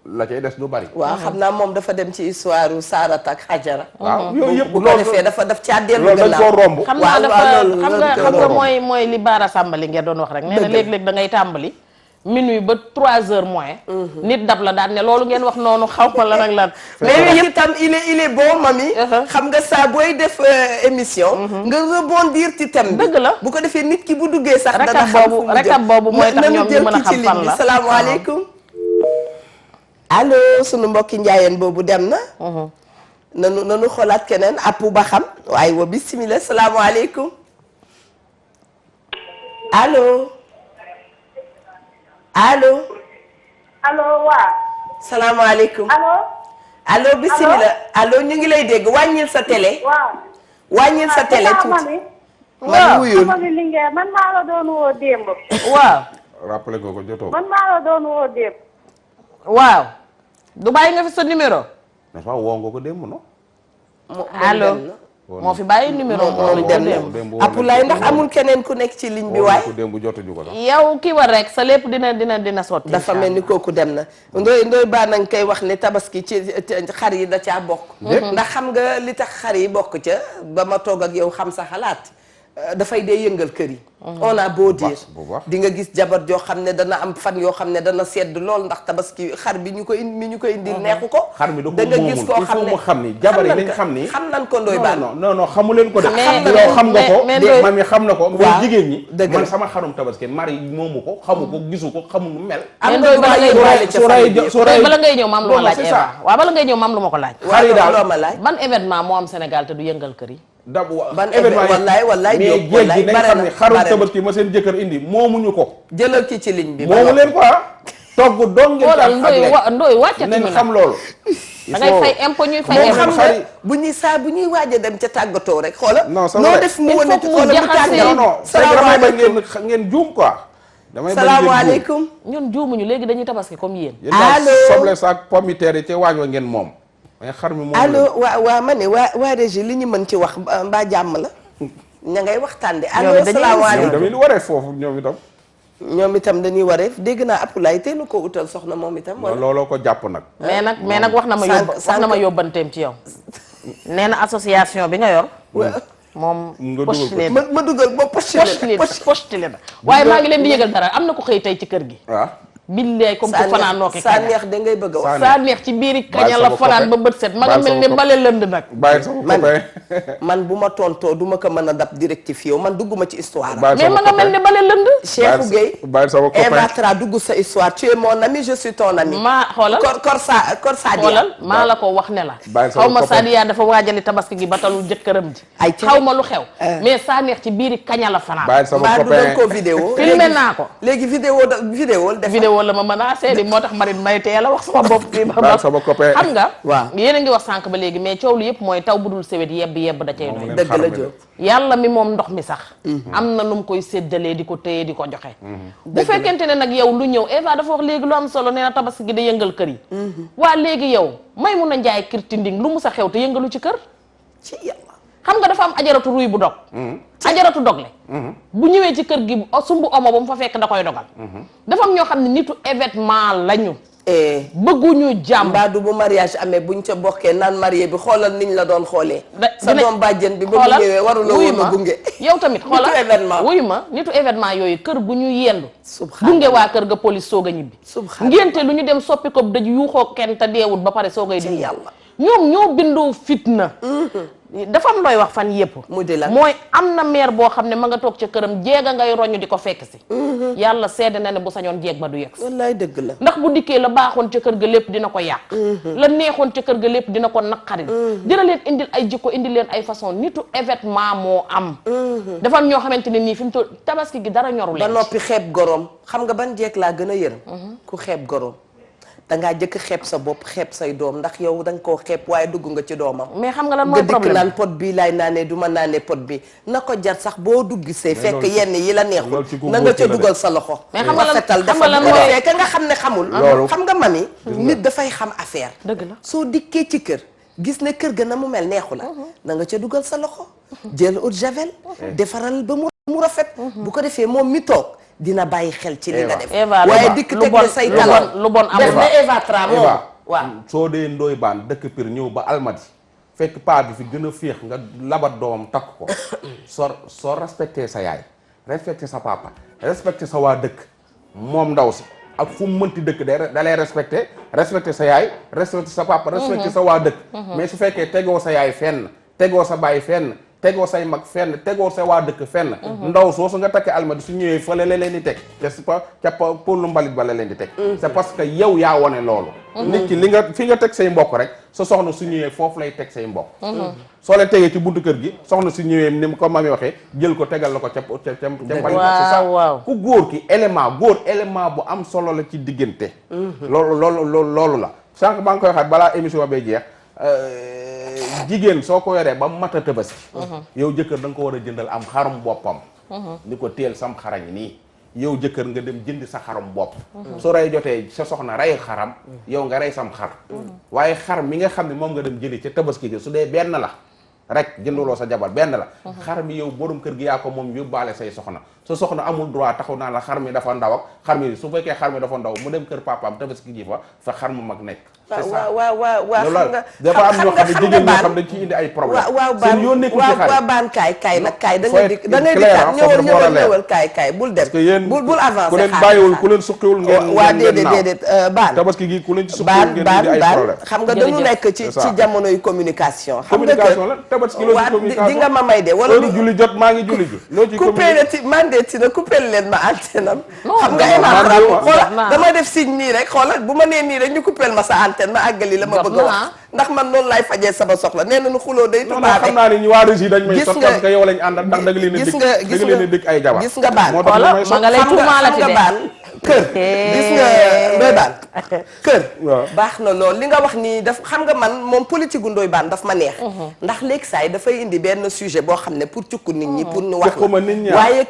la cay des du bari waaw xam naa moom dafa dem ci histoire u Saarata ak Hajara waaw yooyu yëpp bu ko defee dafa daf caa dellu loolu dañ koo romb xam naa dafa xam nga mooy li Baara Sàmbali ngeen doon wax rek nee na léeg-léeg da ngay tàmbali minuit ba 3 heures moins nit dab la daan ne loolu ngeen wax noonu xaw ma la nag lan mais itam il est bon mami xam nga saa booy def émission nga rebondir ci thème bi dëgg la bu ko defee nit ki bu duggee sax dana xam fu mu jëm rekab boobu mooy tax ñoom ñu mën a xam fan la salaamaaleykum allo sunu mbokki njaayeen boobu dem na nanu xoolaat keneen appu ba xam waaye wa bismillah salaamaaleykum allo allo waaw salaamaaleykum allo bismillah allo ñu ngi lay dégg wàññil sa télé wàññil sa télé tuuti man wuyul man maa la doon woo démb waaw rappelé nga ko jotoo man maa la doon woo démb waaw du bàyyi nga fi sa numéro n'est-ce pas woo nga ko démb non allo moo fi bàyyi numéro moom dem Apulaay ndax amul keneen ku nekk ci ligne bi waay ko démb jotuñu ko sax yow ki war rek sa lépp dina sotti dafa mel ni kooku dem na ndoy baa nanga koy wax ne tabaski ci xar yi da caa bokk ndax xam nga li tax xar yi bokk ca ba ma toog ak yow xam sa xalaat dafay dee yëngal kër yi on a beau dire di nga gis jabar joo xam ne dana am fan yoo xam ne dana sedd lool ndax tabaski xar bi ñu ko indil neexu ko. xar mi da ko da nga gis koo xam ne xam ni jabar yi dañ xam ni. xam nan ko Ndoye Bane. non xamu leen ko de. yow xam nga ko man mi xam na ko. mais jigéen ñi. dëgg man sama xarum tabaski mari moomu ko xamu ko gisu ko xamu nu mel. am nga bala ngay ñëw maam lu ma laaj Eva waaw bala ngay ñëw maam lu ma ko laaj. xar yi daal ban événement moo am Sénégal te du yëngal kër yi. ban événement wallaay mais jéeg gi nañ xam ne xarum tabaski ma seen jëkkër indi moomuñu ko. jëlal ki ci ligne bi. moomu leen ko togg dong ngeen Ndoye wàccati nañ xam loolu. da ngay fay impôt ñuy fay impôt xam nga bu ñuy waaj a dem ca tàggatoo rek xoola. non noo def mu wane xoola mu tàggatoo. non salaamaaleykum ngeen juum quoi. damay bañ salaamaaleykum. ñun juumuñu léegi dañuy tabaski comme yéen. allo soble saak pomme de terre yi ca waaj wa ngeen moom. mais xar mi moom allo waa ma ne waa régie li ñu mën ci wax mbaa jàmm la. ña ngay waxtaan de allo salaamaaleykum damay waree foofu ñoom itam. ñoom itam dañuy wareef dégg naa Apulaay teelu ko utal soxna moom itam. wala looloo ko jàpp nag. mais nag wax na ma yóbbanteem ci yow. nee na association bi nga yor. moom postulé ma dugal ba postulé na waaye maa ngi leen di yëgal dara am na ko xëy tey ci kër gi. waaw. billaay comme ko fanaan noo ki saa neex da ngay bëgg a wax saa neex ci biiri kaña la fanaan ba bët set ma nga mel ni bale lënd nag bàyyi sama copain man bu ma tontoo du ma ko mën a dab directif yow man dugguma ci histoire mais ma nga mel ni bale lënd Cheikhou Gueye bàyyi sama copain Eva Tra dugg sa histoire tu es mon ami je suis ton ami maa xoolal kor Sadia xoolal maa la ko wax ne la xaw ma Sadia dafa waajali tabaski gi ba talul jëkkëram ji xaw ma lu xew mais saa neex ci biiri kaña la fanaan bàyyi sama copain du doon ko vidéo filmé naa ko léegi vidéo la ma mën a seedi moo tax Marine may teel a wax sama bopp bi ba sama copain xam nga waaw yéen a ngi wax sànq ba léegi mais coow lu yëpp mooy taw bu dul sewet yebb da cay doy dëgg la Diop yàlla mi moom ndox mi sax am na nu mu koy séddalee di ko téye di ko joxe bu fekkente ne nag yow lu ñëw Eva dafa wax léegi lu am solo nee na tabaski gi da yëngal kër yi waa léegi yow may mun a njaay kirtinding lu mu sa xew te yëngalu ci kër ci yàlla xam nga dafa am ajaratu ruy bu dog ajaratu dogle bu ñëwee ci kër gi sumbu omo ba mu fa fekk da koy dogal dafa am ñoo xam ne nitu événement lañu bëgguñu jàmm mbaa du bu mariage amee buñ ca bokkee naan marié bi xoolal niñ la doon xoolee sa doom bàjjen bi ba mu ñëwee warula woon a gunge yow tamit xoolal nitu événement wuyu ma nitu événement yooyu kër gu ñu yendu gunge waa kër ga police soog a ñibbi ngénte lu ñu dem soppi ko dëj yuuxoo kenn te deewut ba pare soogay di yàlla ñoom ñoo bindoo fitna dafa am looy wax fan yëpp mooy am na maire boo xam ne ma nga toog ca këram jeega ngay roñu di ko fekk si yàlla seede na ne bu sañoon jeeg ba du yegg wallaay dëgg la ndax bu dikkee la baaxoon ca kër ga lépp dina ko yàq la neexoon ca kër ga lépp dina ko naqari dina leen indil ay jikko indil leen ay façon nitu événement moo am dafa am ñoo xamante ne nii fi mu toll tabaski gi dara ñoru leen ba noppi xeeb gorom xam nga ban jeeg laa gën a yërëm ku xeeb gorom dangaa jëkk xeeb sa bopp xeeb say doom ndax yow danga koo xeeb waaye dugg nga ci doomam mais xam nga lan mooy problème nga dikk naan pot bi laay naanee du ma naanee pot bi na ko jar sax boo dugg see fekk yenn yi la neexul na nga ca dugal sa loxo mais xam nga lan setal dafa defee ka nga xam ne xamul xam nga mami nit dafay xam affaire dëgg la soo dikkee ci kër gis ne kër ga na mu mel neexu la na nga ca dugal sa loxo jël eau de javel defaral ba mu rafet bu ko defee moom mi toog dina bàyyi xel ci li nga def waaye dikk teg ne say talon lu bon def na Eva Tra moom waaw soo dee Ndoye Bane dëkk Pire ñëw ba Almadi fekk paa bi fi gën a féex nga labat doomam takk ko soo respecté sa yaay respecté sa papa respecté sa waa dëkk moom ndaw si ak fu mu mënti dëkk da lay respecté sa yaay respecté sa papa respecté sa waa dëkk mais su fekkee tegoo sa yaay fenn tegoo sa baay fenn tegoo say mag fenn tegoo sa waa dëkk fenn ndaw soosu nga takk Almadi su ñëwee fa la leen di teg c'est pas ca pôle mbalit ba la leen di teg c'est parce que yow yaa wone loolu nit ki fi nga teg say mbokk rek sa soxna su ñëwee foofu lay teg say mbokk soo leen tegee ci buntu kër gi soxna su ñëwee ni ko mami waxee jël ko tegal la ko ca mbalit ba c'est ça ku góor ki élément bu am solo la ci diggante loolu la sànq maa ngi koy waxaat balaa émission bay jeex jigéen soo ko yoree ba mat a tabaski yow jëkkër da nga ko war a jëndal am xarum boppam ni ko teel sam xarañ nii yow jëkkër nga dem jëndi sa xarum bopp su rey jotee sa soxna rey xaram yow nga rey sam xar waaye xar mi nga xam ne moom nga dem jëndi ca tabaski gi su dee benn la rek jënduloo sa jabar benn la xar mi yow borom kër gi yaa ko moom yóbbaale say soxna sa soxna amul droit taxaw naa la xar mi dafa ndaw ak xar mi su fekkee xar mi dafa ndaw mu dem kër papaam tabaski ji fa xar mu mag nekk. c'est ça waaw xam nga dafa am ñoo xam ne jigéen ñoo xam dañ ci indi ay problème seen yoon nekkul ci xar waaw baan kaay nag kaay da ngay dikkaat ñëwal kaay bul dem bul avancer ku leen bàyyiwul ku leen suqiwul ngeen waa déedéet baan tabaski gi ku leen ci suqiwul ngeen indi ay problème xam nga dañu nekk ci jamonoy communication communication la tabaski loo ci communication di nga ma may de wala julli jot maa ngi julli ji loo ci coupé mandeti na coupé leen ma antenne am xam nga ématra xoola dama def signe nii rek xoola bu ma nee nii rek ñu coupé ma sa antenne ma àggali la ma bëgg a wax ndax man noonu laay fajee sama soxla nee nañu xuloo day tubaabe xam naa ni waa Russie dañ may sot parce que yow lañ àndal ndax da nga leen a dëkk ay jabar gis nga baan ma nga lay tuumaalati de baan kër gis nga Ndoye Bane kër baax na lool li nga wax nii daf xam nga man moom politique gu Ndoye Bane daf ma neex ndax léegi saa yi dafay indi benn sujet boo xam ne pour cukku nit ñi pour ñu wax la waaye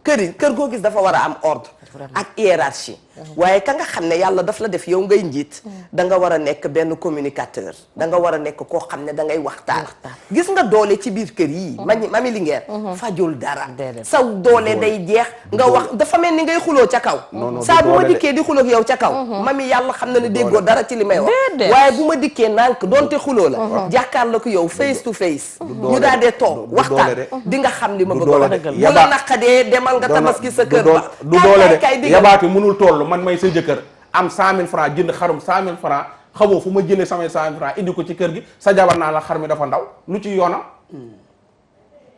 kër goo gis dafa war a am ordre ak hiérarchie waaye ka nga xam ne yàlla daf la def yow ngay njiit da nga war a nekk benn communicateur da nga war a nekk koo xam ne da ngay waxtaan gis nga doole ci biir kër yi mami Linguère fajul dara saw doole day jeex nga wax dafa mel ni ngay xuloo ca kaw saa bu ma dikkee di xuloo ak yow ca kaw mami yàlla xam na ne déggoo dara ci li may wax waaye bu ma dikkee nànk doonte xuloo la jàkkaarloo ko yow face to face ñu daal dee toog waxtaan di nga xam li ma bëgg a wax bu la naqadee demal nga tabaski sa kër ba du doole de yabaate mënul toll man may sa jëkkër am 100 000 francs jënd xarum 100 000 francs xamoo fu ma jëlee samay 100 000 francs indi ko ci kër gi sa jabar naa la xar mi dafa ndaw lu ci yoonam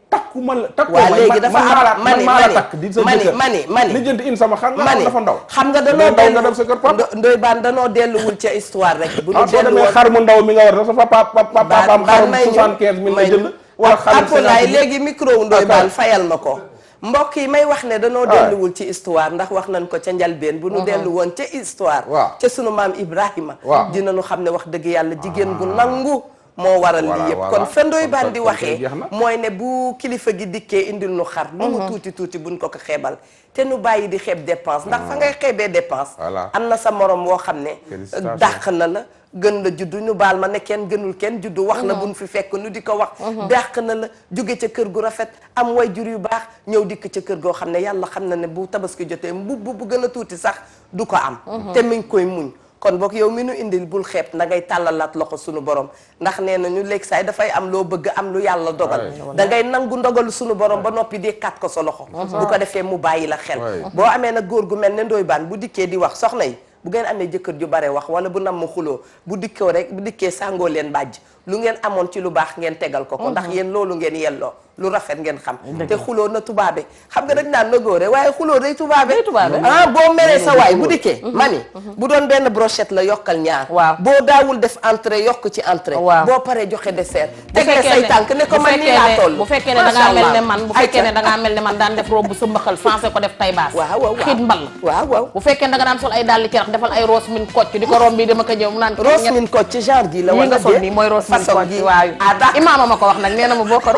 takku ma la takku waaw léegi dafa am man maa la takk di sa jëkkër mani li jënd in sama xar nga dafa ndaw xam nga danoo ndaw nga dem sa kër papa Ndoye Bane danoo delluwul ca histoire rek bu ñu soo demee xar mu ndaw mi nga war sa papaam xarum 75 000 la jënd wala xarum Apolaay léegi micro wu Ndoye Bane fayal ma ko mbokk yi may wax ne danoo delluwul ci histoire ndax wax nañ ko ca njalbeen bu nu dellu woon ca histoire ca sunu maam Ibrahima dinañu xam ne wax dëgg yàlla jigéen gu nangu moo waral lii yëpp kon fa Ndoye Bane di waxee mooy ne bu kilifa gi dikkee indil nu xar lu mu tuuti tuuti buñ ko ko xeebal te nu bàyyi di xeeb dépense ndax fa ngay xeebee dépense am na sa morom woo xam ne dàq na la gën la juddu ñu baal ma ne kenn gënul kenn juddu wax na buñ fi fekk nu di ko wax dàq na la jóge ca kër gu rafet am way jur yu baax ñëw dikk ca kër goo xam ne yàlla xam na ne bu tabaski jotee mbubb bu gën a tuuti sax du ko am te mi ngi koy muñ kon boog yow mi nu indil bul xeeb na ngay tàllalaat loxo sunu borom ndax nee na ñu léegi saay dafay am loo bëgg am lu yàlla dogal da ngay nangu ndogalu sunu borom ba noppi dee kat ko sa loxo bu ko defee mu bàyyi la xel boo amee nag góor gu mel ne Ndoye Bane bu dikkee di wax soxna yi bu ngeen amee jëkkër ju bare wax wala bu nam ma xuloo bu dikkee sàngoo leen bàjj lu ngeen amoon ci lu baax ngeen tegal ko ndax yéen loolu ngeen yelloo lu rafet ngeen xam te xuloo na tubaabe xam nga dañ naan na góore waaye xuloo day tubaabe boo meree sa waay bu dikkee mani bu doon benn brochette la yokkal ñaar boo daawul def entrée yokk ci entrée boo paree joxe dessert tegle say tànk ne ko man nii laa toll bu fekkee ne dangaa mel ne man bu fekkee ne dangaa mel ne man daan def robe sa mbaxal français ko def tay baas xiit mbal waaw bu fekkee ne danga daan sol ay dàlli cerax defal ay rose min kocc di ko rom bi dama ko ñëw mu naan rose min kocc genre gi la nga sol nii mooy rose min kocc waaw imaama ma ko wax nag nee na ma boo ko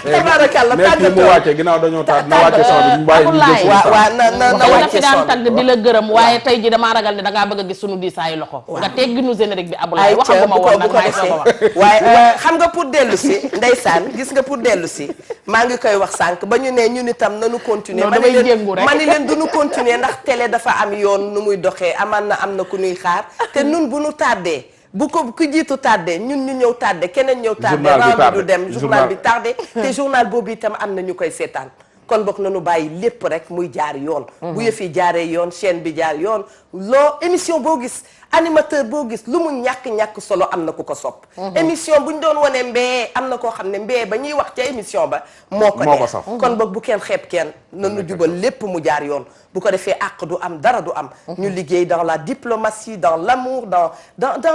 tabarakallah nekk mu wàcce ginnaaw dañoo taat na wàcce son bi ñu bàyyi ñu jël na wàcce daan tagg di la gërëm waaye tey ji damaa ragal ne dangaa bëgg a gis sunu diisaayu loxo nga tegginu générique bi Abdoulaye waxaguma woon nag maay soo ko wax waaye xam nga pour dellu si ndeysaan gis nga pour dellu si maa ngi koy wax sànq ba ñu ne ñun itam nanu continuer ma ni leen duñu continuer ndax télé dafa am yoon nu muy doxee amaan na am na ku nuy xaar te nun bu nu tàddee bu ko ku jiitu tardé ñun ñu ñëw tardé keneen ñëw tardé ram bi du dem journal bi tardé te journal boobu itam am na ñu koy seetaan kon bokk nañu bàyyi lépp rek muy jaar yoon bu yëf yi jaaree yoon chaîne bi jaar yoon loo émission boo gis animateur boo gis lu mu ñàkk-ñàkk solo am na ku ko sopp émission bu ñu doon wane mbee am na koo xam ne mbee ba ñuy wax ca émission ba moo ko neex kon boog bu kenn xeeb kenn nanu jubal lépp mu jaar yoon bu ko defee àq du am dara du am ñu liggéey dans la diplomatie dans l'amour dans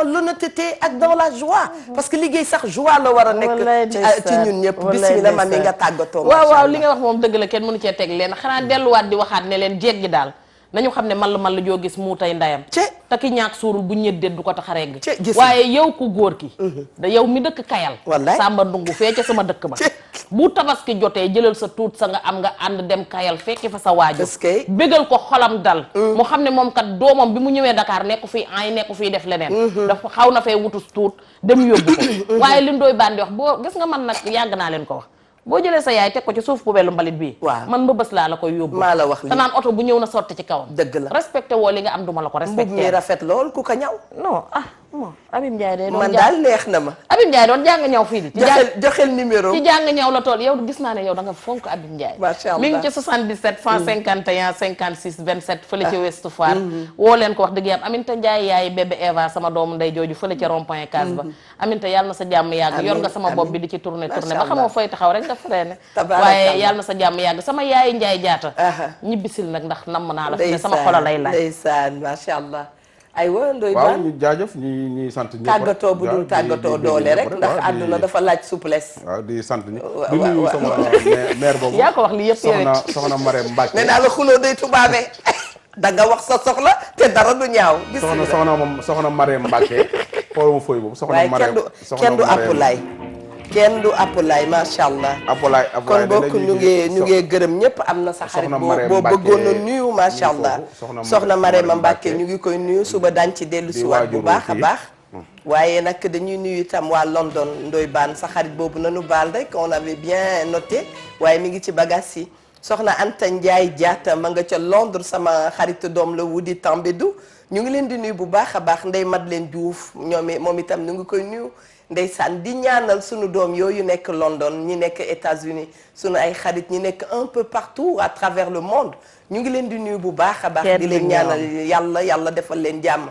l'honnêteté ak dans la joie parce que liggéey sax joie la war a nekk ci ñun ñëpp bismillah mami nga tàggatoo waaw li nga wax moom dëgg la kenn mënu cee teg leen xanaa delluwaat di waxaat ne leen jeeg gi daal nañu xam ne mal joo gis mu tay ndayam te ki ñaak suurul bu ñëddee du ko tax a regg waaye yow ku góor ki da yow mi dëkk Kayal Samba Ndungu fee ca sama dëkk ba bu tabaski jotee jëlal sa tuut sa nga am nga ànd dem Kayal fekki fa sa waajur bégal ko xolam dal mu xam ne moom kat doomam bi mu ñëwee Dakar nekku fii ay nekku fii def leneen dafa xaw na fee wutus tuut dem yóbbu ko waaye li Ndoye Bane di wax boo gis nga man nag yàgg naa leen ko wax boo jëlee sa yaay teg ko ci suuf poubelle mbalit bii man mbëbës laa la koy yóbbu maa la wax lii te naan oto bu ñëw na sotti ci kawam dëgg la respecté woo li nga am duma la ko respecté mbub mi rafet lool ku ko ñaw non bon Abim Ndiaye day doon man daal neex na ma Abim Ndiaye doon jàng ñaw fii di joxel numéro ci jàng ñaw la tool yow gis naa ne yow da nga fonk Abim Ndiaye macha Allah mi ngi ci 77 151 56 27 fële ci Ouest Foire woo leen ko wax dëgg yàlla Aminta Ndiaye yaay bébé Eva sama doomu nday jooju fële ci rond point case ba Aminta yàlla na sa jàmm yàgg yor nga sama bopp bi di ci tourné ba xamoo fooy taxaw rek dafa reene waaye yàlla na sa jàmm yàgg sama yaay Ndiaye jaata ñibbisil nag ndax namm naa la fi ne sama xola lay laaj ndeysaan macha Allah aywa Ndoye waaw Bane ñu jaajëf ñuy sant ñëpp tàggatoo bu dul tàggatoo doole rek ndax àdduna dafa laaj souplesse waaw di sant ñi di nuyu sama maire boobu yaa ko wax li yëpp soxna Marème Mbacke nee naa la xuloo day tubaabe da nga wax sa soxla te dara du ñaaw soxna Marème Mbacke xooluma fooy boobu soxna Marème kenn du appulaay kenn du appulaay macha allah kon bokk ñu ngi gërëm ñëpp am na sa xarit boo bëggoon a nuyu macha allah soxna Marème Mbacke ñu ngi koy nuyu suba daañ ci dellu si waat bu baax a baax waaye nag dañuy nuyu itam waa London Ndoye Bane sa xarit boobu nanu baal rek on avait bien noté waaye mi ngi ci bagage yi soxna Anta Ndiaye Diatta ma nga ca Londres sama xarit doom la Wudi Tambédou ñu ngi leen di nuyu bu baax a baax Ndeye Madeleine Diouf moom itam ñu ngi koy nuyu ndeysaan di ñaanal sunu doom yooyu nekk London ñi nekk États-Unis sunu ay xarit ñi nekk un peu partout à travers le monde ñu ngi leen di nuyu bu baax a baax di leen ñaanal yàlla defal leen jàmm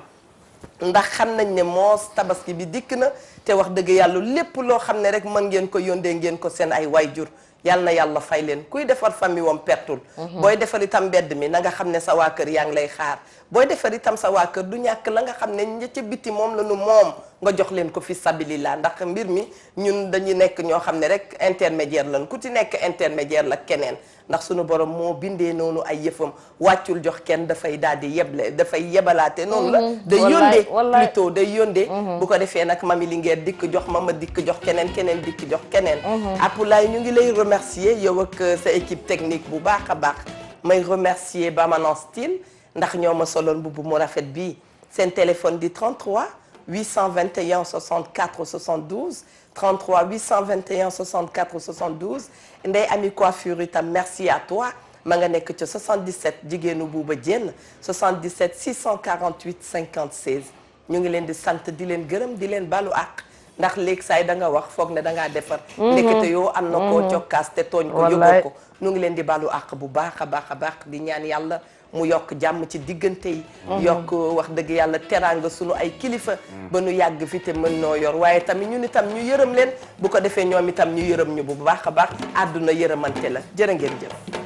ndax xam nañ ne moos tabaski bi dikk na te wax dëgg yàlla lépp loo xam ne rek mën ngeen ko yóndee ngeen ko seen ay wayjur yàlla na yàlla fay leen kuy defar famille wam pertul booy defar itam mbedd mi na nga xam ne sa waa kër yaa ngi lay xaar booy defar itam sa waa kër du ñàkk la nga xam ne ña ca biti moom la nu moom nga jox leen ko fi sabilillah ndax mbir mi ñun dañuy nekk ñoo xam ne rek intermédiaire lan ku ci nekk intermédiaire la keneen ndax sunu borom moo bindee noonu ay yëfam wàccul jox kenn dafay daal di yeble dafay yebalaate noonu la day yóndee plutôt day yóndee bu ko defee nag mami Linguère dikk jox ma dikk jox keneen dikk jox keneen Apulaay ñu ngi lay remercier yow ak sa équipe technique bu baax a baax may remercier Bamanan Style ndax ñoo ma soloon mbubb mu rafet bii seen téléphone di 33 821 64 72 33 821 64 72 Ndeye Ami Coiffure itam merci à toi ma nga nekk ca 77 jigéenu Buuba Jenn 77 648 50 16 ñu ngi leen di sant di leen gërëm di leen balu àq ndax léegi saay da nga wax foog ne da ngaa defar ndekete yoo am na koo cokkaas te tooñ ko yóbboo ko ñu ngi leen di balu àq bu baax a baax di ñaan yàlla mu yokk jàmm ci diggante yi yokk wax dëgg yàlla teraanga sunu ay kilifa ba nu yàgg fi te mën noo yor waaye tamit ñun itam ñu yërëm leen bu ko defee ñoom itam ñu yërëm ñu bu baax a baax àdduna yërëmante la jërë ngeen jëf